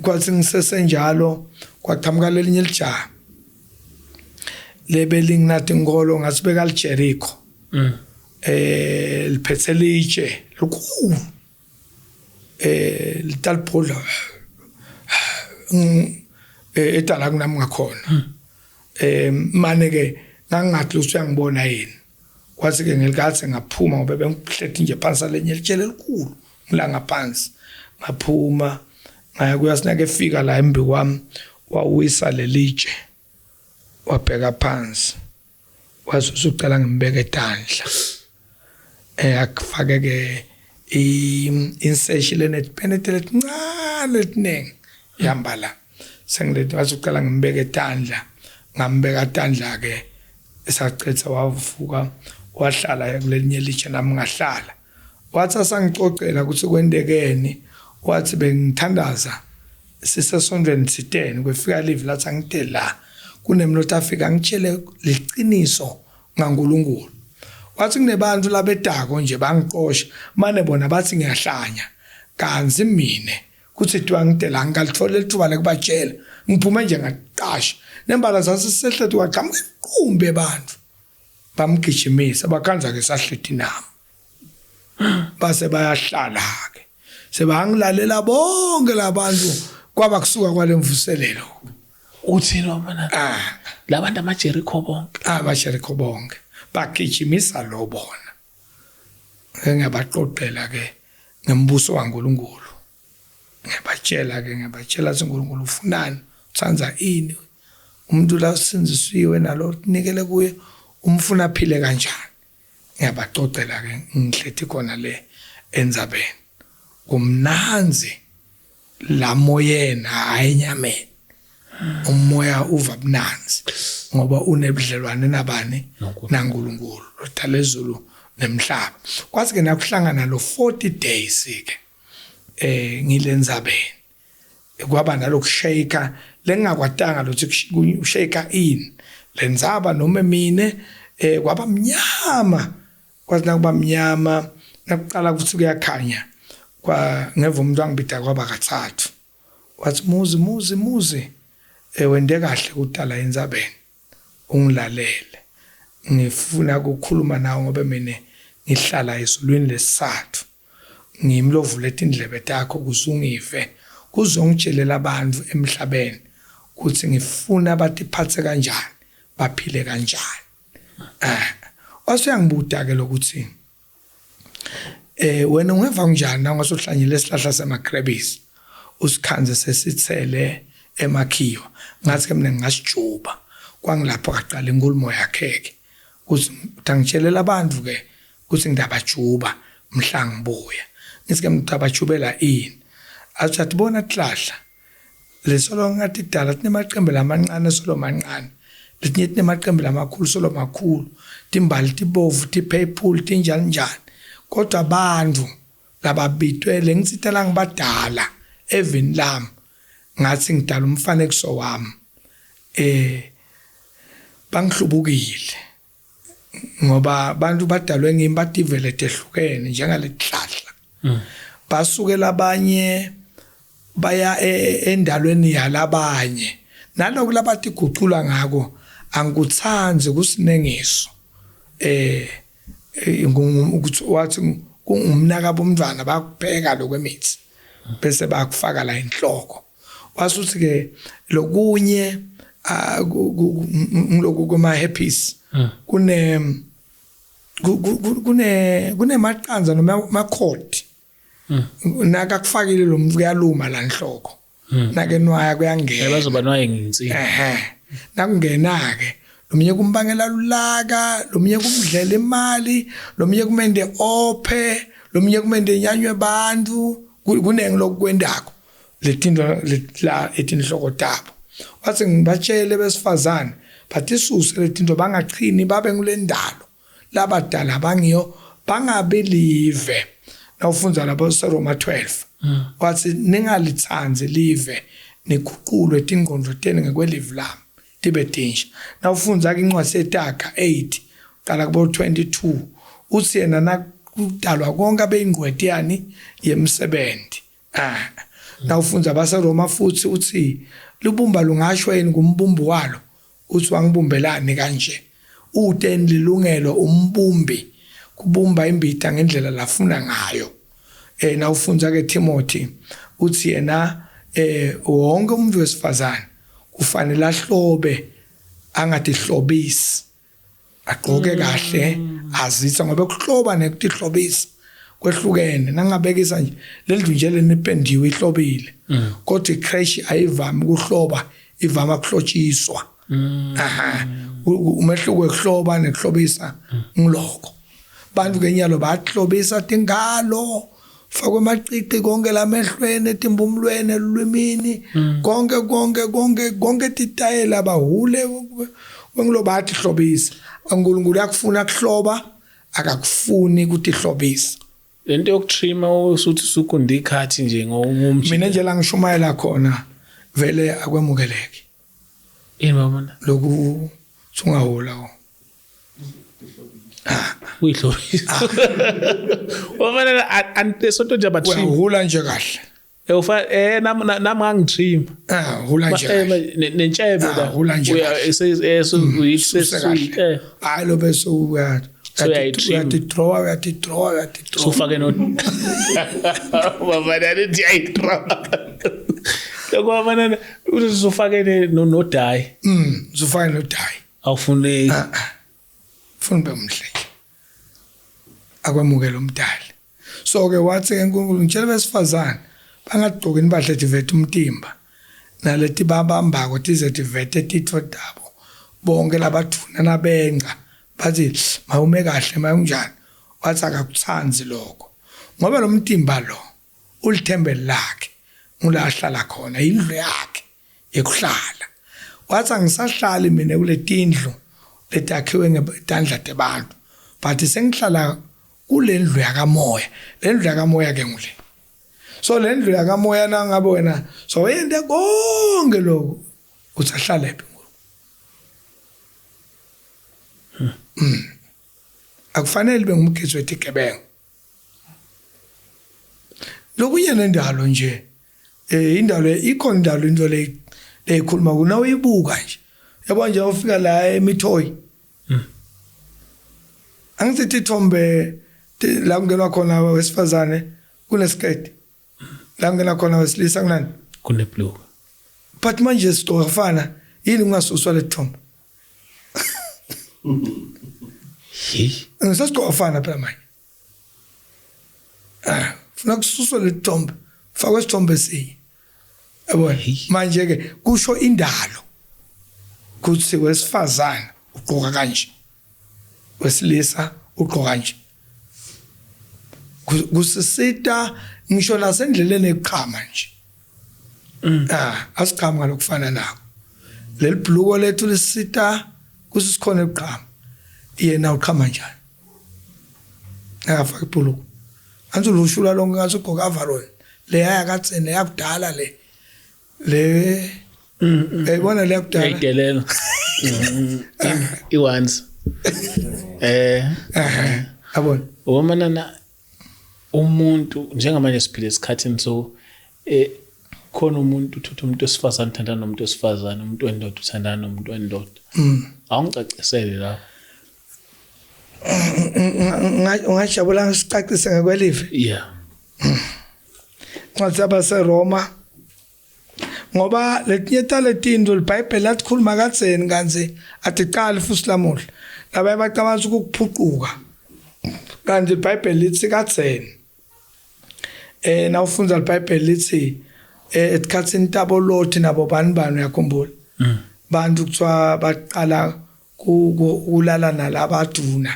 kwathi ngisesenjalo kwaqhamuka lelinye ilijaha lebelinginati ngolo ngasibeka liJericho liphethe litshe lukhulu litaliphodla etala kunami ngakhona mane ke ngangathi usuyangibona yini kwathi ke ngelikathi ngaphuma ngoba bengihlethi nje phansi lenye litshele likhulu ngila ngaphansi ngaphuma ngaya kuyasinake efika la embi kwami wawisa lelitshe wabheka phansi wathi usucela ngimbeke etandla akufake ke inseshi lenepenetrate ncane letinenge yamba la sengilethi wathi ucela ngimbeke etandla ngambeka etandla ke esaqetha wavuka wahlala kulelinye litshe nami ngahlala wathi asangicocela ukuthi kwendekeni wathi bengithandaza sisesondweni siteni kwefika live lathi angithe la kunemlotha afika ngitshele liqiniso ngaNkulunkulu wathi kunebantu labedako nje bangiqosha mane bona bathi ngiyahlanya kanzi mine kuthi thiwa ngidela ngalithola lithuba lekubatshela ngiphuma nje ngaqasha nembala zasisehlethi waqhamuka iqumbe abantu bamgijimisa bakhanza ke sahlethi nami base bayahlala ke sebangilalela bonke labantu kwaba kusuka kwalemvuselelo uthini wabona labantu amaJericho bonke abaJericho bonke bagijimisa lo bona ngiyabaqoqela ke ngembuso kaNkulunkulu ngiyabatshela uNkulunkulu ufunani uthanza ini umuntu la usinzisiwe nalo unikele kuye umfuna aphile kanjani ngiyabaqoqela ke ngihlethi khona le eNzabeni kumnanzi la moyena ayinyameni umoya uva bunanzi ngoba unebudlelwane nabani naNkulunkulu lothala ezulu nemhlaba kwathi ke nakuhlangana lo 40 days ke ngileNzabeni kwaba nalokushayika lengakwatanga lokuthi ushayika ini lenzaba noma mine kwaba mnyama kwathi nakuba mnyama nakuqala ukuthi kuyakhanya kwa ngeva umuntu angibida kwaba kathathu wathi muzi wende kahle kudala eNzabeni ungilalele ngifuna ukukhuluma nawe ngoba mina ngihlala ezulwini lesathu ngimlovula indlebe takho kuzungive kuzongitshelela abantu emhlabeni ukuthi ngifuna abathi phathe kanjani baphile kanjani waseyangibuda ke lokuthi wena ungeva kanjani ngasohlanyile isihlahla semagrebisi usikhanze sesithele emakhiwa ngathi ke mina ngasijuba kwangilapho kaqala inkulumo yakhe ukuthi ngitshelela abantu ke ukuthi ngidabajuba mhla ngibuya ngithi ke ngidabajubela ini athi bona hlahla lesolo ngathi dala sinemaqembe lamancane solo mancane litinye sinemaqembe lamakhulu solo makhulu timbali tibovu tipurple tinjani njani kodwa abantu lababitwele ngitsitela ngibadala even lam ngathi ngidala umfanekiso wami bangihlubukile ngoba abantu badalwe ngimpativele tehlukene njengalehlahla basukela abanye baya endalweni yalabanye naloko labathi gucula ngako angikuthanze kusinengiso ukuthi wathi kungumnaka bomntwana bakubheka lokwemithi bese bakufaka la inhloko wasuthi ke lokunye ngiloko kuma happys kune maqanza noma makhodi naka kufakile lo muntu kuyaluma la inhloko nake nwaya kuyangena bazoba nwaye nginsini nakungena ke lomunye kumbangela lulaka lomunye kumdlela imali lomunye kumende ophe lomunye kumende nyanywe abantu kunenge lokwendako letinto la etinhloko tabo wathi ngibatshele besifazane bathi isuse letinto bangaqhini babe ngulendalo labadala bangiyo bangabelieve nawufunza lapho seRoma 12 wathi ningalithandi live nikuqulwe tingqondo tenu ngekwelive lami tibe danger nawufunza ke incwadi seTaga 8 qala kubo 22 uthi yena nakudalwa konke abeyingcweti yani yemsebenzi nawufunza baseRoma futhi uthi libumba lungasho yini kumbumbi walo uthi wangibumbelani kanje uten lilungelo umbumbi kubumba imbita ngendlela lafuna ngayo nawufunza ke Timothy uthi yena wonke umuntu wesifazane kufanele ahlobe angatihlobisi agqoke kahle azitha ngoba kuhloba nekutihlobisa kwehlukene nangabekisa nje lendlu nje lenipendiwe ihlobile kodwa icrash ayivami ukuhloba ivama kuhlotshiswa umehluko wekuhloba nekuhlobisa ngiloko bantu kenyalo bahlobisa tingalo fakwe maqiqi konke lamehlweni etimbumlweni elulwimini konke titayela bahule wengiloba athi hlobisa uNkulunkulu yakufuna kuhloba akakufuni ukuthi hlobisa lento yokutrima usuthi sukunda ikhathi nje ngomumji mina nje la ngishumayela khona vele akwemukeleki yini mama loku sungahola uyihlobisa wabona antesonto nje abatrim uyahula nje kahle ufa nami ngangitrim hula nje nentshebe la hula nje eso uyisesweet hayi lo bese uya uyatidraw sufake no baba nani ayidraw lokho bana uzufake no dye uzufake no dye awufune funa bemhle akwamukela umdali so ke wathi enkulunkulu ngitshela besifazane bangagqoki impahla etivete umtimba nalethi babambako tizetivete titho dabo bonke labathuna nabenqa bathi mawume kahle mayunjani wathi akakuthanzi lokho ngoba lo mtimba lo ulithembele lakhe ngulahlala khona indlu yakhe ekuhlala wathi angisahlali mina kule tindlu letakhiwe ngetandla tebantu but sengihlala kulendlu yakamoya lendlu yakamoya ke ngule so lendlu yakamoya nangabe wena so yende konke lokho utsahlale phi akufanele bengumkhithi wetigebengu lokunye nendalo nje indalo ikhona indalo into leyikhuluma kuna uyibuka nje yabo nje ufika la eMithoyi angithi Thombe la kungenwa khona wesifazane kunesiketi la kungena khona wesilisa kunani kune blue but manje sitofana yini ungasuswa le Thombe ngisasitofana phela manje funa kususwa le Thombe fakwe isithombe sinye yabo manje ke kusho indalo kuthi wesifazane ugqoka kanje wesilisa ugqoka kanje kusisita ngisho nasendleleni eqhama nje asiqhama ngalokufana nako leli bhluko lethu lisita kusisikhona eqhama yena uqhama njani akafaka ibhluko anzu lushula lonke ngathi ugqoka avalon le yakatsene yakudala le ebona le yakudala ayidelela iwanzi abona womanana umuntu njengamanje siphile esikhathini so khona umuntu uthutha umuntu wesifazane uthandana nomuntu wesifazane umuntu wendoda uthandana nomuntu wendoda awungicacisele la ungajabula sicacise ngekwelive yeah ngatsaba seRoma ngoba letinye taletindo iBhayibheli lathuluma katseni kanzi atiqali futhi lamuhla laba baqhamuza ukuphuquka kanti iBhayibheli lithi katseni nawufunza iBhayibheli lithi esikhatsini tabo lothi nabo bani uyakhumbula bantu kuthiwa baqala kulala nalabaduna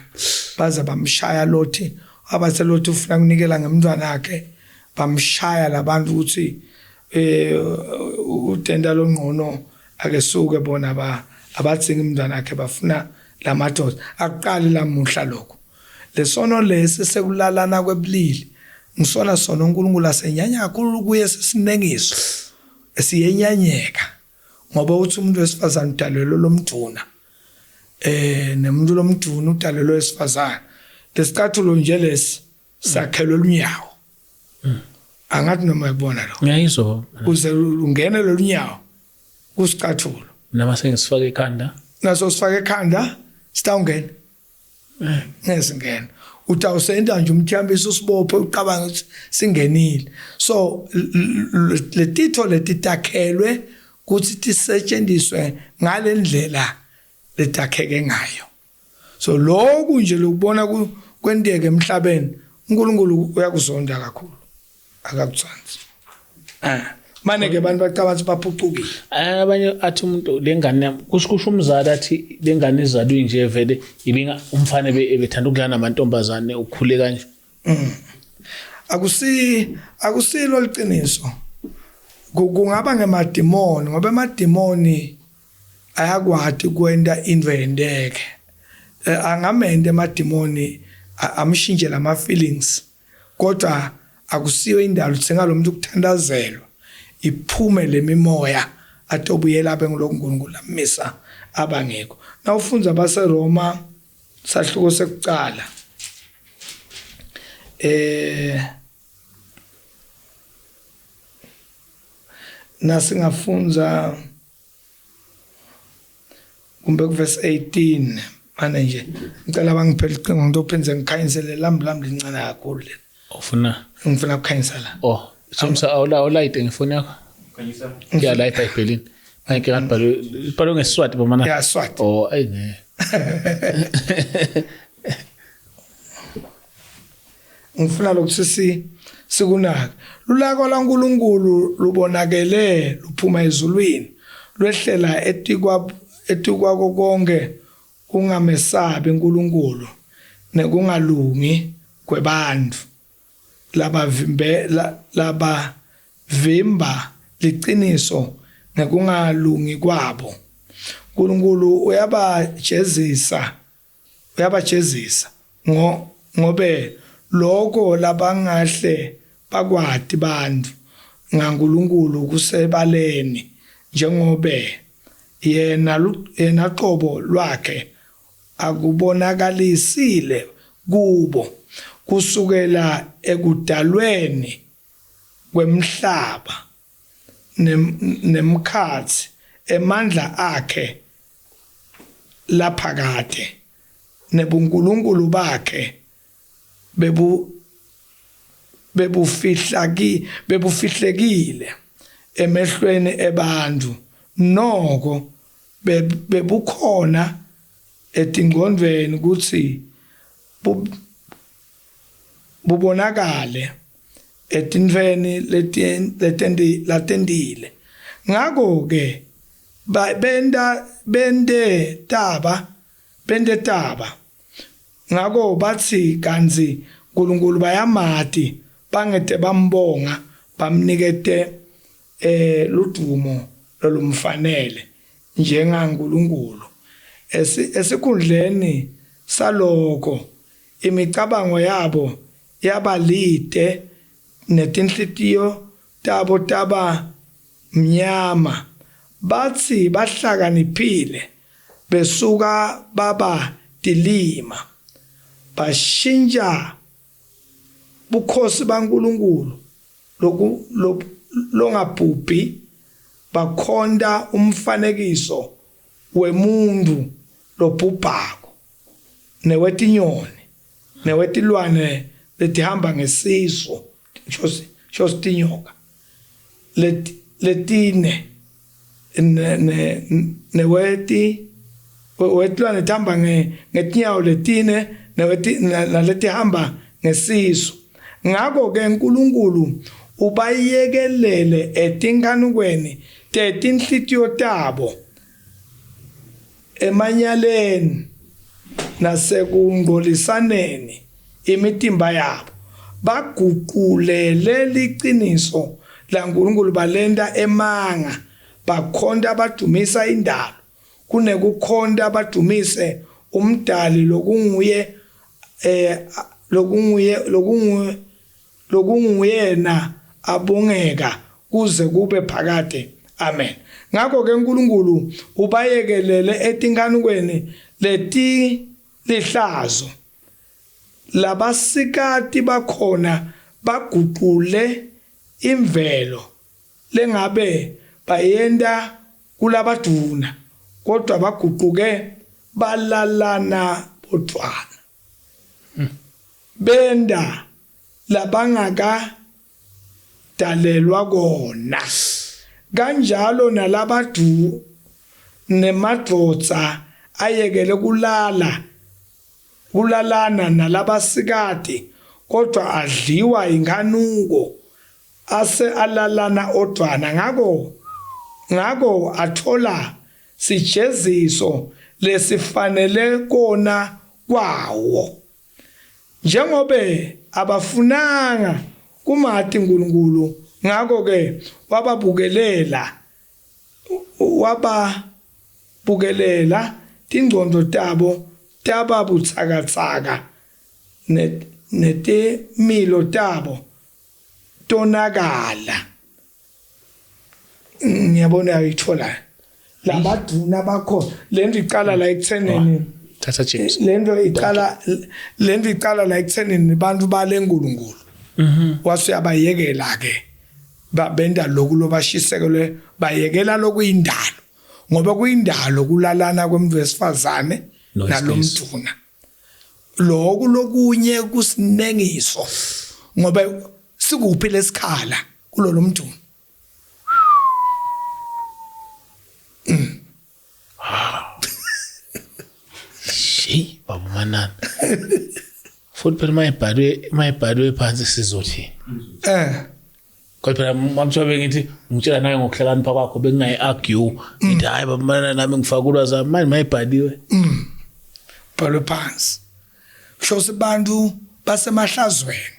baza bamshaya lothi abaselothi ufuna kunikela ngemntwana wakhe bamshaya labantu ukuthi utenda longqono akesuke bona abatsinga umntwana wakhe bafuna lamadoda aqala lamuhla lokho lesono lesi sekulalana kwebulili ngisola sona uNkulunkulu asenyanya kakhulu kuye sesinengiso esiyenyanyeka ngoba uthi umuntu wesifazane udalelwe lomduna nemuntu lomduna udalelwe wesifazane lesicathulo nje lesi sakhelwe lunyawo angathi noma yibona lo ngiyayizwa uze ungene lo lunyawo kusicathulo nama sengisifaka ekhanda naso sifake ekhanda sitawungena ngesingena utawusenda nje umthambisa usibophe uqabanga ukuthi singenile so letitho letitakhelwe kuthi tisetshenziswe ngalendlela letakheke ngayo so lokhu nje lokubona kwendeke emhlabeni uNkulunkulu uyakuzonda kakhulu akakuthandi manje ke abantu bacabanga baphucukile abanye athi umuntu lengane kusho umzali athi lengane izalwe nje vele ibinga umfana ebethanda ukudlala namantombazane ukhule kanje akusilo liqiniso kungaba ngemadimoni ngoba emadimoni ayakwati kwenta into endeke angamende emadimoni amshintshe lama feelings kodwa akusiyo indalo sengalomuntu ukuthandazelwa iphume lemimoya atobuyela abe ngulonkulunkulu amisa abangekho nawufunza baseRoma sahluko sekucala nasingafunza kumbe kuverse 18 manje nje ngicela bangiphele icingo ngitophenze ngikhanyisele lambi lincane kakhulu le ngifuna ukukhanyisela somsa awulayite ngifoni yakho ngiyalayita eBerlin manje ngibhalwe ngeSiswati bomana ya Swati ayine ngifuna lokuthi sikunaka lulako laNkulunkulu lubonakele luphuma ezulwini lwehlela etikwa konke kungamesabi uNkulunkulu nekungalungi kwebantu laba vimba liqiniso nekungalungi kwabo uNkulunkulu uyabajezisa ngobe lokho labangahle bakwati bantu ngaNkulunkulu kusebaleni njengobe yena qobo lwakhe akubonakalisile kubo kusukela ekudalweni kwemhlaba nemkhathi emandla akhe laphakade nebunkulunkulu bakhe bebufihlekile emehlweni ebantu noko bebukhona etingqondweni ukuthi bubonakale etintweni latendile ngako ke bende taba ngako bathi kanzi uNkulunkulu bayamati bangete bambonga bamnikete ludumo lolumfanele njengaNkulunkulu esikhundleni saloko imicabango yabo yabalide netinhlitiyo tabo taba mnyama bathi bahlakaniphile besuka baba dilima bashinja bukhosi baNkulunkulu longabhubhi bakhonda umfanekiso wemuntu lobhubhako newetinyoni newetilwane letihamba ngesiso shosinyoka letine wetilwane tihamba ngetinyawo letine naletihamba ngesiso ngako ke uNkulunkulu ubayekelele etinkanukweni tetinhlitiyo tabo emanyaleni nasekungqolisaneni imitimba yabo baguqulele liqiniso laNkulunkulu balenda emanga bakhonda badumisa indalo kunekukhonda badumise umdali lokunguyena abongeka kuze kube phakade. Amen. Ngakho ke uNkulunkulu ubayekelele etinkanukweni leti lihlazo. Labasikati bakhona baguqule imvelo lengabe bayenda kulabaduna kodwa baguquke balalana bodwana. Benda labangaka dalelwa kona. Kanjalo nalabadu nemadvodza ayekele kulalana nalabasikati kodwa adliwa inganuko ase alalana odwana. Ngako athola sijeziso lesifanele kona kwawo. Njengobe abafunanga kumati uNkulunkulu ngako ke wababukelela tingcondo tabo tababutsakatsaka netemilo tabo tonakala. Ngiyabona uyithola labaduna bakho lento iqala la ekuthenini Tata James lento iqala la ekuthenini bantu balenkulungulu wasuyabayekela ke babenda lokulo bashisekele bayekela lokuyindalo ngoba kuyindalo kulalana kwemntu wesifazane nalomduna lokhu lokunye kusinengiso ngoba sikuphi lesikhala kulolo mduna. Hey baba Manana futhi phela mayibhalwe phansi sizothi kodwa mamshobe ngithi ngitshela naye ngokuhlakanipha kwakho bengingayi argue ngithi hayi baba Manana nami ngifaka ulwazi manje mayibhaliwe bhalwe phansi shose bantu basemahlazweni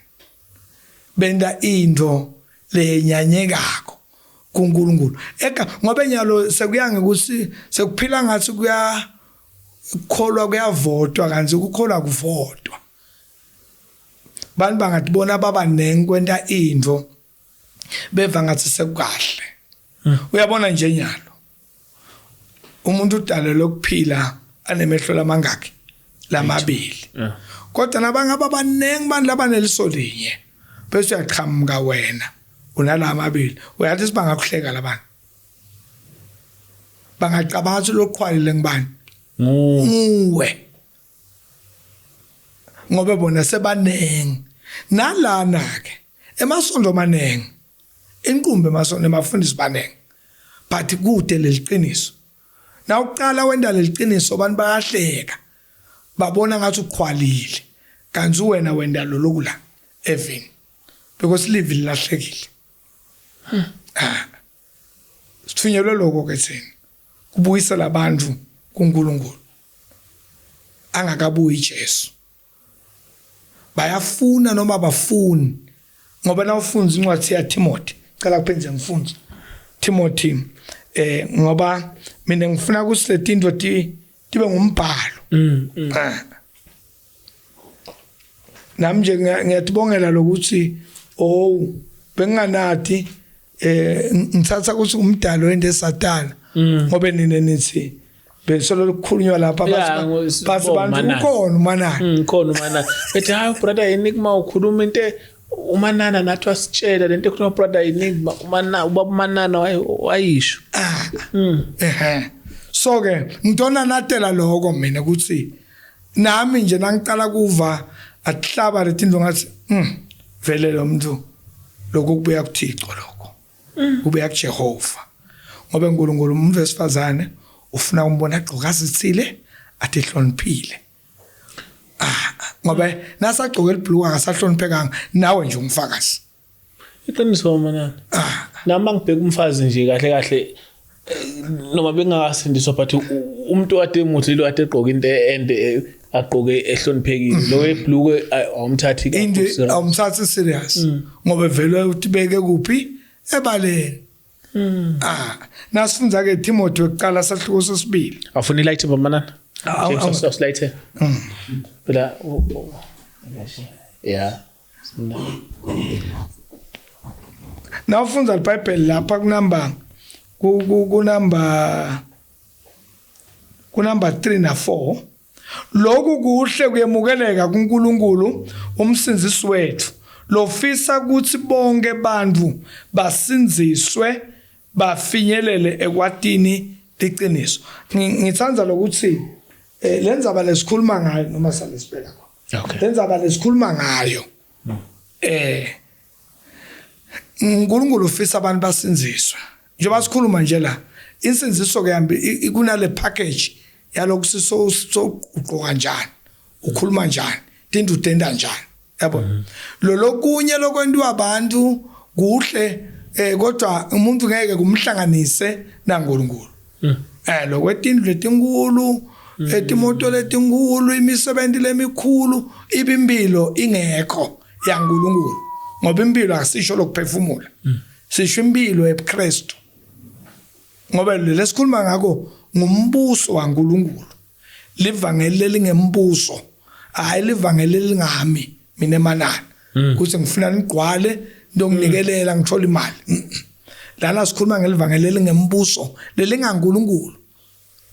benda into lenyanyekako kuNkulunkulu ngoba enyalo sekuyange ukuthi sekuphila ngathi kukholwa kuyavotwa kanti ukukholwa kuvotwa. Bantu bangatibona baba nenkwenta into beva ngathi sekukahle. Uyabona nje nyalo umuntu udalelwe ukuphila anemehlo lamangaki lamabili kodwa nabangaba banengi bantu labaneliso linye bese uyaqhamuka wena unalamabili uyathi sibangakuhleka labantu bangacabanga ukuthi loqhwalile ngibani nguwe ngoba bona sebanengi nalana ke emasondo manengi inqumbe emasondo emafundisi banengi but kude leliqiniso na uqala wenda leliqiniso abantu bayahleka babona ngathi uqhwalile kanti wena wenda lokula even because live lilahlekile. Sithunyelwe lokho ke thina kubuyisela abantu kuNkulunkulu angakabuyi iJesu bayafuna noma bafuni ngoba na ufunza incwadi ya Timothy cela kuphenze ngifunze Timothy ngoba mina ngifuna ukuthi into tibe ngumbhalo nami nje ngiyatibongela lokuthi benganathi ngithatha ukuthi umdalo wende Satana ngoba nina nithi besolo lokukhulunywa lapha basi bantu ukhona umanana khona umanana bethi hayi brother Enigma ukhuluma into umanana nathi wasitshela lento khona brother Enigma ubaba umanana wayisho so ke ngidona natela lokho mina ukuthi nami nje nangiqala kuva ahlaba letinto ngathi vele lo muntu lokho kubuya kuThixo lokho kubuya kuJehova ngoba uNkulunkulu umuntu wesifazane ufuna umbona agqoka isithile athi hloniphile ngoba nasagqoka elibhluka akasahloniphekanga nawe nje umfakazi iqiniso manana nami ngibheka umfazi nje kahle kahle noma bengakasindiswa but umuntu ade muthi lo ade egqoka into ende agqoke ehloniphekile lo webhluke awumthathi kakhulu awumthathi serious ngoba vele utibeke kuphi ebaleni nasifunza ke Timothy wekuqala sahluko sesibili afuna ilight bamanana James light phela yeah Nawufunza iBhayibheli lapha kunamba 3 na 4 lokhu kuhle kuyemukeleka kuNkulunkulu umsinzisi wethu lofisa ukuthi bonke abantu basinziswe bafinyelele ekwatini liqiniso. Ngithanda lokuthi lenzaba lesikhuluma ngayo noma salesibeka khona. Okay. Lenzaba lesikhuluma ngayo. uNkulunkulu ufisa abantu basinziswe. Njengoba sikhuluma nje la, insinziso ke yambi kunale package yalokhu uqoka kanjani, ukhuluma kanjani, tindu utenda kanjani. Yabo. Lokunye lokwentiwa abantu kuhle kodwa umuntu ngeke kumhlanganise naNkulunkulu. Lokwetindlu letinkulu, etimoto letinkulu, imisebenzi lemikhulu, ibimpilo ingekho yaNkulunkulu. Ngoba impilo asisho lokuphefumula. Sisho impilo eKristu. Ngoba lesikhuluma ngako ngumbuso waNkulunkulu. Livangeli lingembuso. Hayi livangeli lingami mina emanana. Kuthi ngifuna ngigqwale ndonginikelela ngithola imali. Lana sikhuluma ngelivangeli lingembuso lelingaNkulunkulu.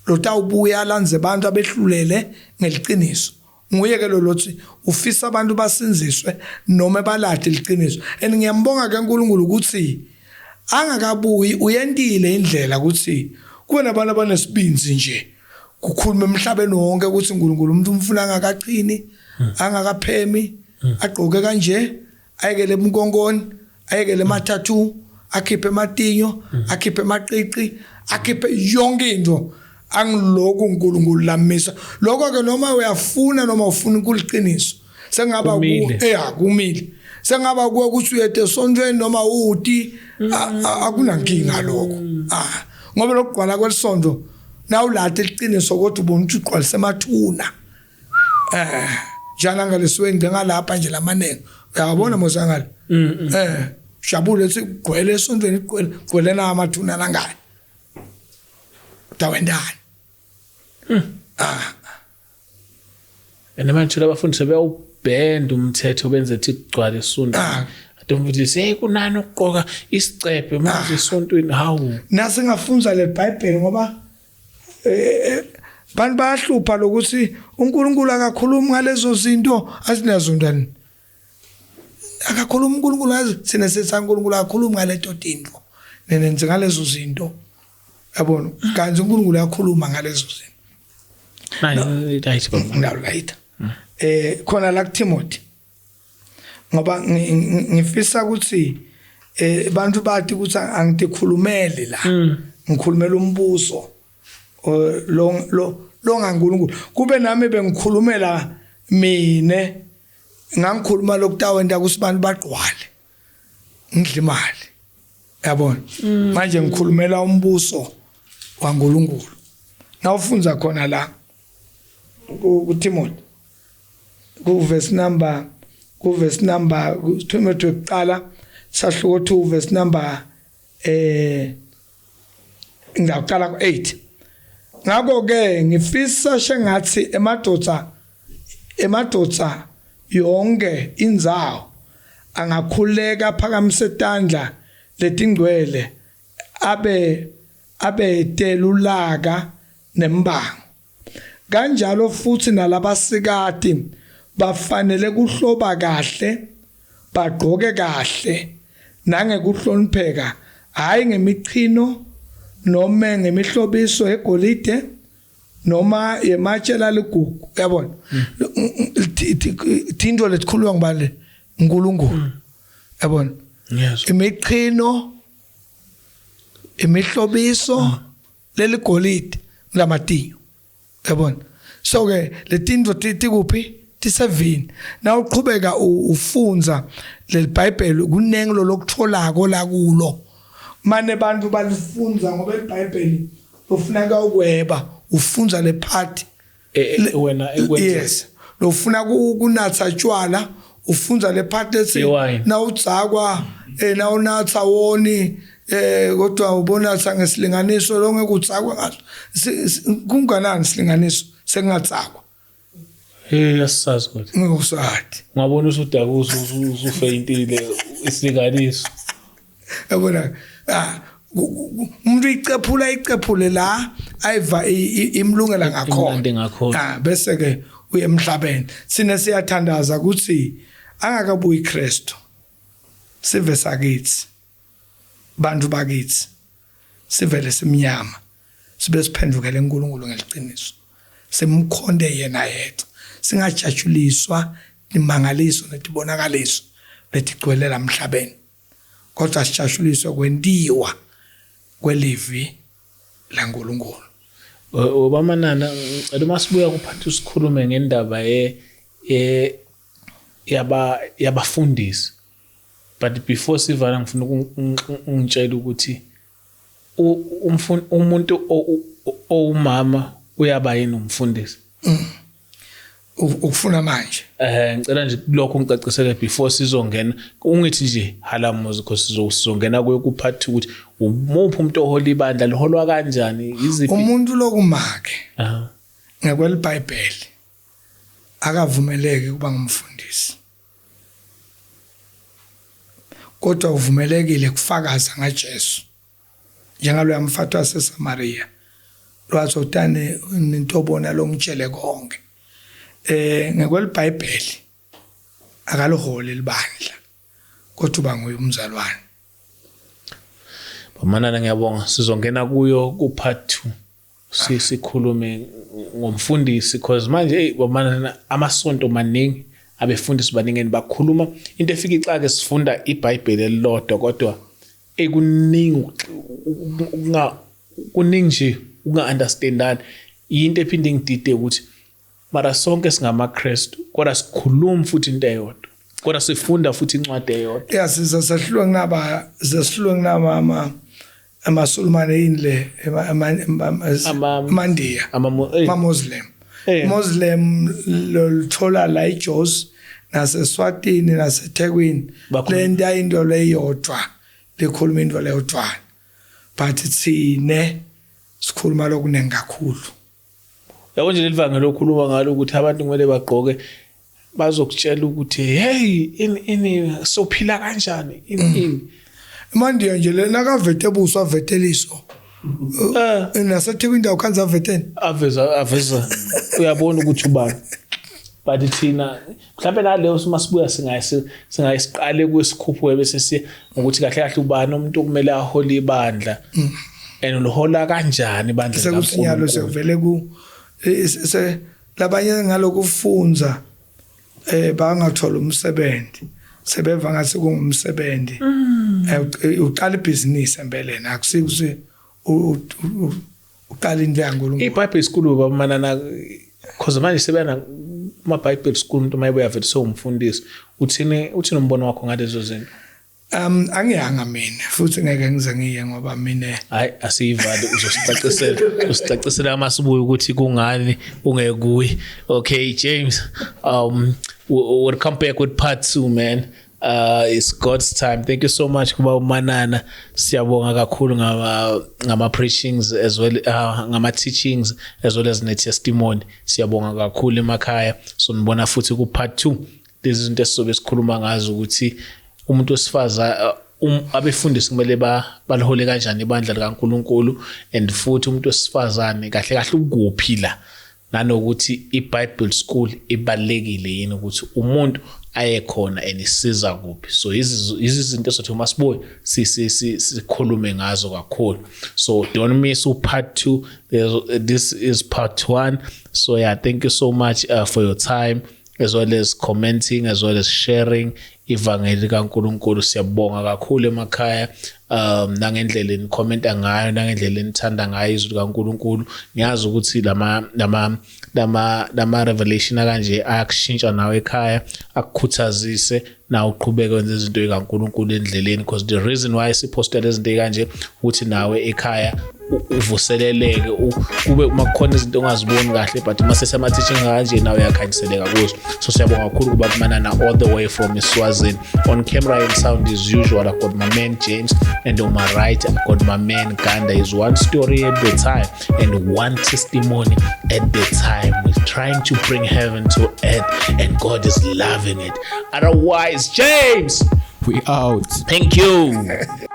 Lotawubuya lanze abantu abehlulele ngeliqiniso. Nguye ke lothi ufisa abantu basinziswe noma balade liqiniso. Ngiyambonga ke uNkulunkulu ukuthi angakabuyi uyentile indlela ukuthi kube nabantu abanesibinzi nje kukhuluma emhlabeni wonke ukuthi uNkulunkulu umuntu umfuna angakaqini angakaphemi agqoke kanje ayekele umkonkoni ayekele emathathu akhiphe ematinyo akhiphe emaqiqi akhiphe yonke into angiloku uNkulunkulu lamisa lokho ke noma uyafuna noma ufuna ukuliqiniso sengaba kumile sengaba kuwe ukuthi uyete esontweni noma uthi akunankinga lokho ngoba lokugqwala kwesonto nawulathe liqiniso kodwa ubona ukuthi uqwalise emathuna jana ngalesiwe ngalapha nje lamanengi uyabona mosangala jabule ethi gqwele esontweni gqwele na amathuna langayo tawendani manje abafundi sebeyawubhenda umthetho benze ethi kugcwala isonto atomfundisi hey kunani ukuqoka isicephe manje esontweni hawu nase ngafunza leBhayibheli ngoba bantu bayahlupha lokuthi uNkulunkulu akakhulumi ngalezo zinto asinazondani akakhuluma uNkulunkulu azi sine sesaNkulunkulu akakhulumi ngaleto tinto nenenze ngalezo zinto yabona kanti uNkulunkulu uyakhuluma ngalezo zinto right khona la kuTimothy ngoba ngifisa ukuthi bantu bathi ukuthi angitikhulumele la ngikhulumela umbuso lo ngaNkulunkulu kube nami bengikhulumela mine ngangikhuluma lokutawenda kusibantu baqwale ngidla imali yabona manje ngikhulumela umbuso waNkulunkulu nawufunza khona la kuTimothy kuverse number Timothy eqala sahluko 2 verse number ngaqala ku8 ngakho ke ngifisa sengathi emadodza yonke indzawo angakhuleka phakamise tandla letingcwele abe telulaka nembango kanjalo futhi nalabasikati bafanele kuhloba kahle bagqoke kahle nangekuhlonipheka hayi ngemichino noma ngemihlobiso egolide noma yematshela ligugu yabona tinto letikhulwa ngibale uNkulunkulu yabona imichino imihlobiso leligolide lamatinyo yabona so ke letinto tikuphi tisevini na uqhubeka ufunza leBhayibheli kunengelo lokutholako la kulo mane bantu balifunza ngoba iBhayibheli ufuneka ukweba ufunza le part wena ekwenza yes lofuna kunatha tshwala ufunza le part ethi na udzakwa na unatha woni kodwa ubona ngesilinganiso lonke kudzakwa ngaso kunganani isilinganiso sengatsakwa Yasazi kodwa. Ngikusathi. Ngabona usudakuza usufeyintile isilinganiso. Yabona umuntu icephule la ayiva imlungela ngakhona. Bese ke uye emhlabeni. Sine siyathandaza ukuthi angakabuyi Kristu. Sive sakithi. Bantu bakithi. Sivele simnyama. Sibe siphendukele uNkulunkulu ngeliqiniso. Simkhonde yena yedwa. Singajatshuliswa imangaliso netibonakaliso letigcwelela emhlabeni. Kodwa sijatshuliswe kwentiwa kwelivi laNkulunkulu. Obamanana ngicela masibuya kuphatha usikhulume ngendaba yabafundisi. But before sivala ngifuna ungitshela ukuthi umuntu owumama uyaba yini umfundisi. Ukufuna manje. Ngicela nje lokho ngicacisele before sizongena ungithi nje halamuzi because sizongena kuyo kuphatha ukuthi umuphi umuntu ohola ibandla liholwa kanjani iziphi umuntu lokumakhe. Ngekweli Bible akavumeleke kuba ngumfundisi. Kodwa uvumelekile kufakaza ngaJesu. Njengalo yamfatwa waseSamaria. Lwazotane nintobona longitshele konke. Ngekweli Bible akalohole libandla. Kodwa uba nguye umzalwane. Bamanana ngiyabonga sizongena kuyo ku-part 2 sikhulume ngomfundisi because manje bamanana amasonto maningi abefundisi baningeni bakhuluma into efika ixake sifunda iBhayibheli elilodwa kodwa ekuningi kuningi nje unga-understandani into ephinde ngidide ukuthi mara sonke singamaKristu kodwa sikhuluma futhi into eyodwa kodwa sifunda futhi incwadi eyodwa. Sehlulwe nginaba amaSulumane inle Mandiya amaMuslim. Muslim lolithola la eJozi naseSwatini naseThekwini lento into leyodwa lekhuluma into leyodwa but sine sikhuluma lokunengi kakhulu. Yabo nje lelivangelo lokhuluma ngalo ukuthi abantu kumele bagqoke bazokutshela ukuthi hey ini sophila kanjani ini Mandiya nje lena kavete buswa veteliso. NaseThekwini indawo kanza veteni aveza uyabona ukuthi ubani but thina mhlawumbe naleyo masibuya singayisiqale kwesikhuphuke bese siya ukuthi kahle kahle ubani umuntu okumele ahole ibandla enohola kanjani ibandla sekusinyalo sekuvele ku labanye ngalokufunza bangathola umsebenzi sebeva ngathi kungumsebenzi uqala ibhizinisi empeleni akusikuthi uqala into yaNkulunkulu. iBible school bamanana because manje sebena kuma Bible school umuntu mayibuya vele sowumfundisi uthini umbono wakho ngalezo zinto. Angiyanga mina futhi ngeke ngize ngiye ngoba mina hayi asiyivali usicacisela amasibuye ukuthi kungani ungekuyi. Okay James, we'll come back with part 2 man. It's God's time. Thank you so much kuba umanana siyabonga kakhulu ngama preachings as well ngama teachings as well as ne testimony siyabonga kakhulu emakhaya so nibona futhi ku part 2 lezi zinto esizobe sikhuluma ngazo ukuthi umuntu wesifaza abefundisi kumele balihole kanjani ibandla likaNkuluNkulu and futhi umuntu wesifazane kahle kahle ukuphila nanokuthi iBible school ibalekile yini ukuthi umuntu ayekhona enisiza kuphi. So izinto sothi masibuye sikhulume ngazo kakhulu. So don't miss part 2. This is part 1. So yeah, thank you so much for your time as well as commenting as well as sharing ivangeli kaNkuluNkulu. Siyabonga kakhulu emakhaya nangendlela ni commenta ngayo nangendlela nithanda ngayo izwi kaNkuluNkulu. Ngiyazi ukuthi lama revelation kanje ayakushintsha nawe ekhaya akukhuthazise na uqhubeke wenze izinto kaNkuluNkulu endleleni because the reason why siposta lezi zinto kanje ukuthi nawe ekhaya uvuseleleke kube makukhona izinto ongaziboni kahle but mase sama teaching kanje nawe yakhanyiseleka kuzo. So siyabonga kakhulu kuba kumanana all the way from Eswazini. On camera and sound as usual, I've got my man James, and on my right I've got my man Ganda. Is one story at the time and one testimony at the time. We're trying to bring heaven to earth and God is loving it. Otherwise, James, We out. thank you.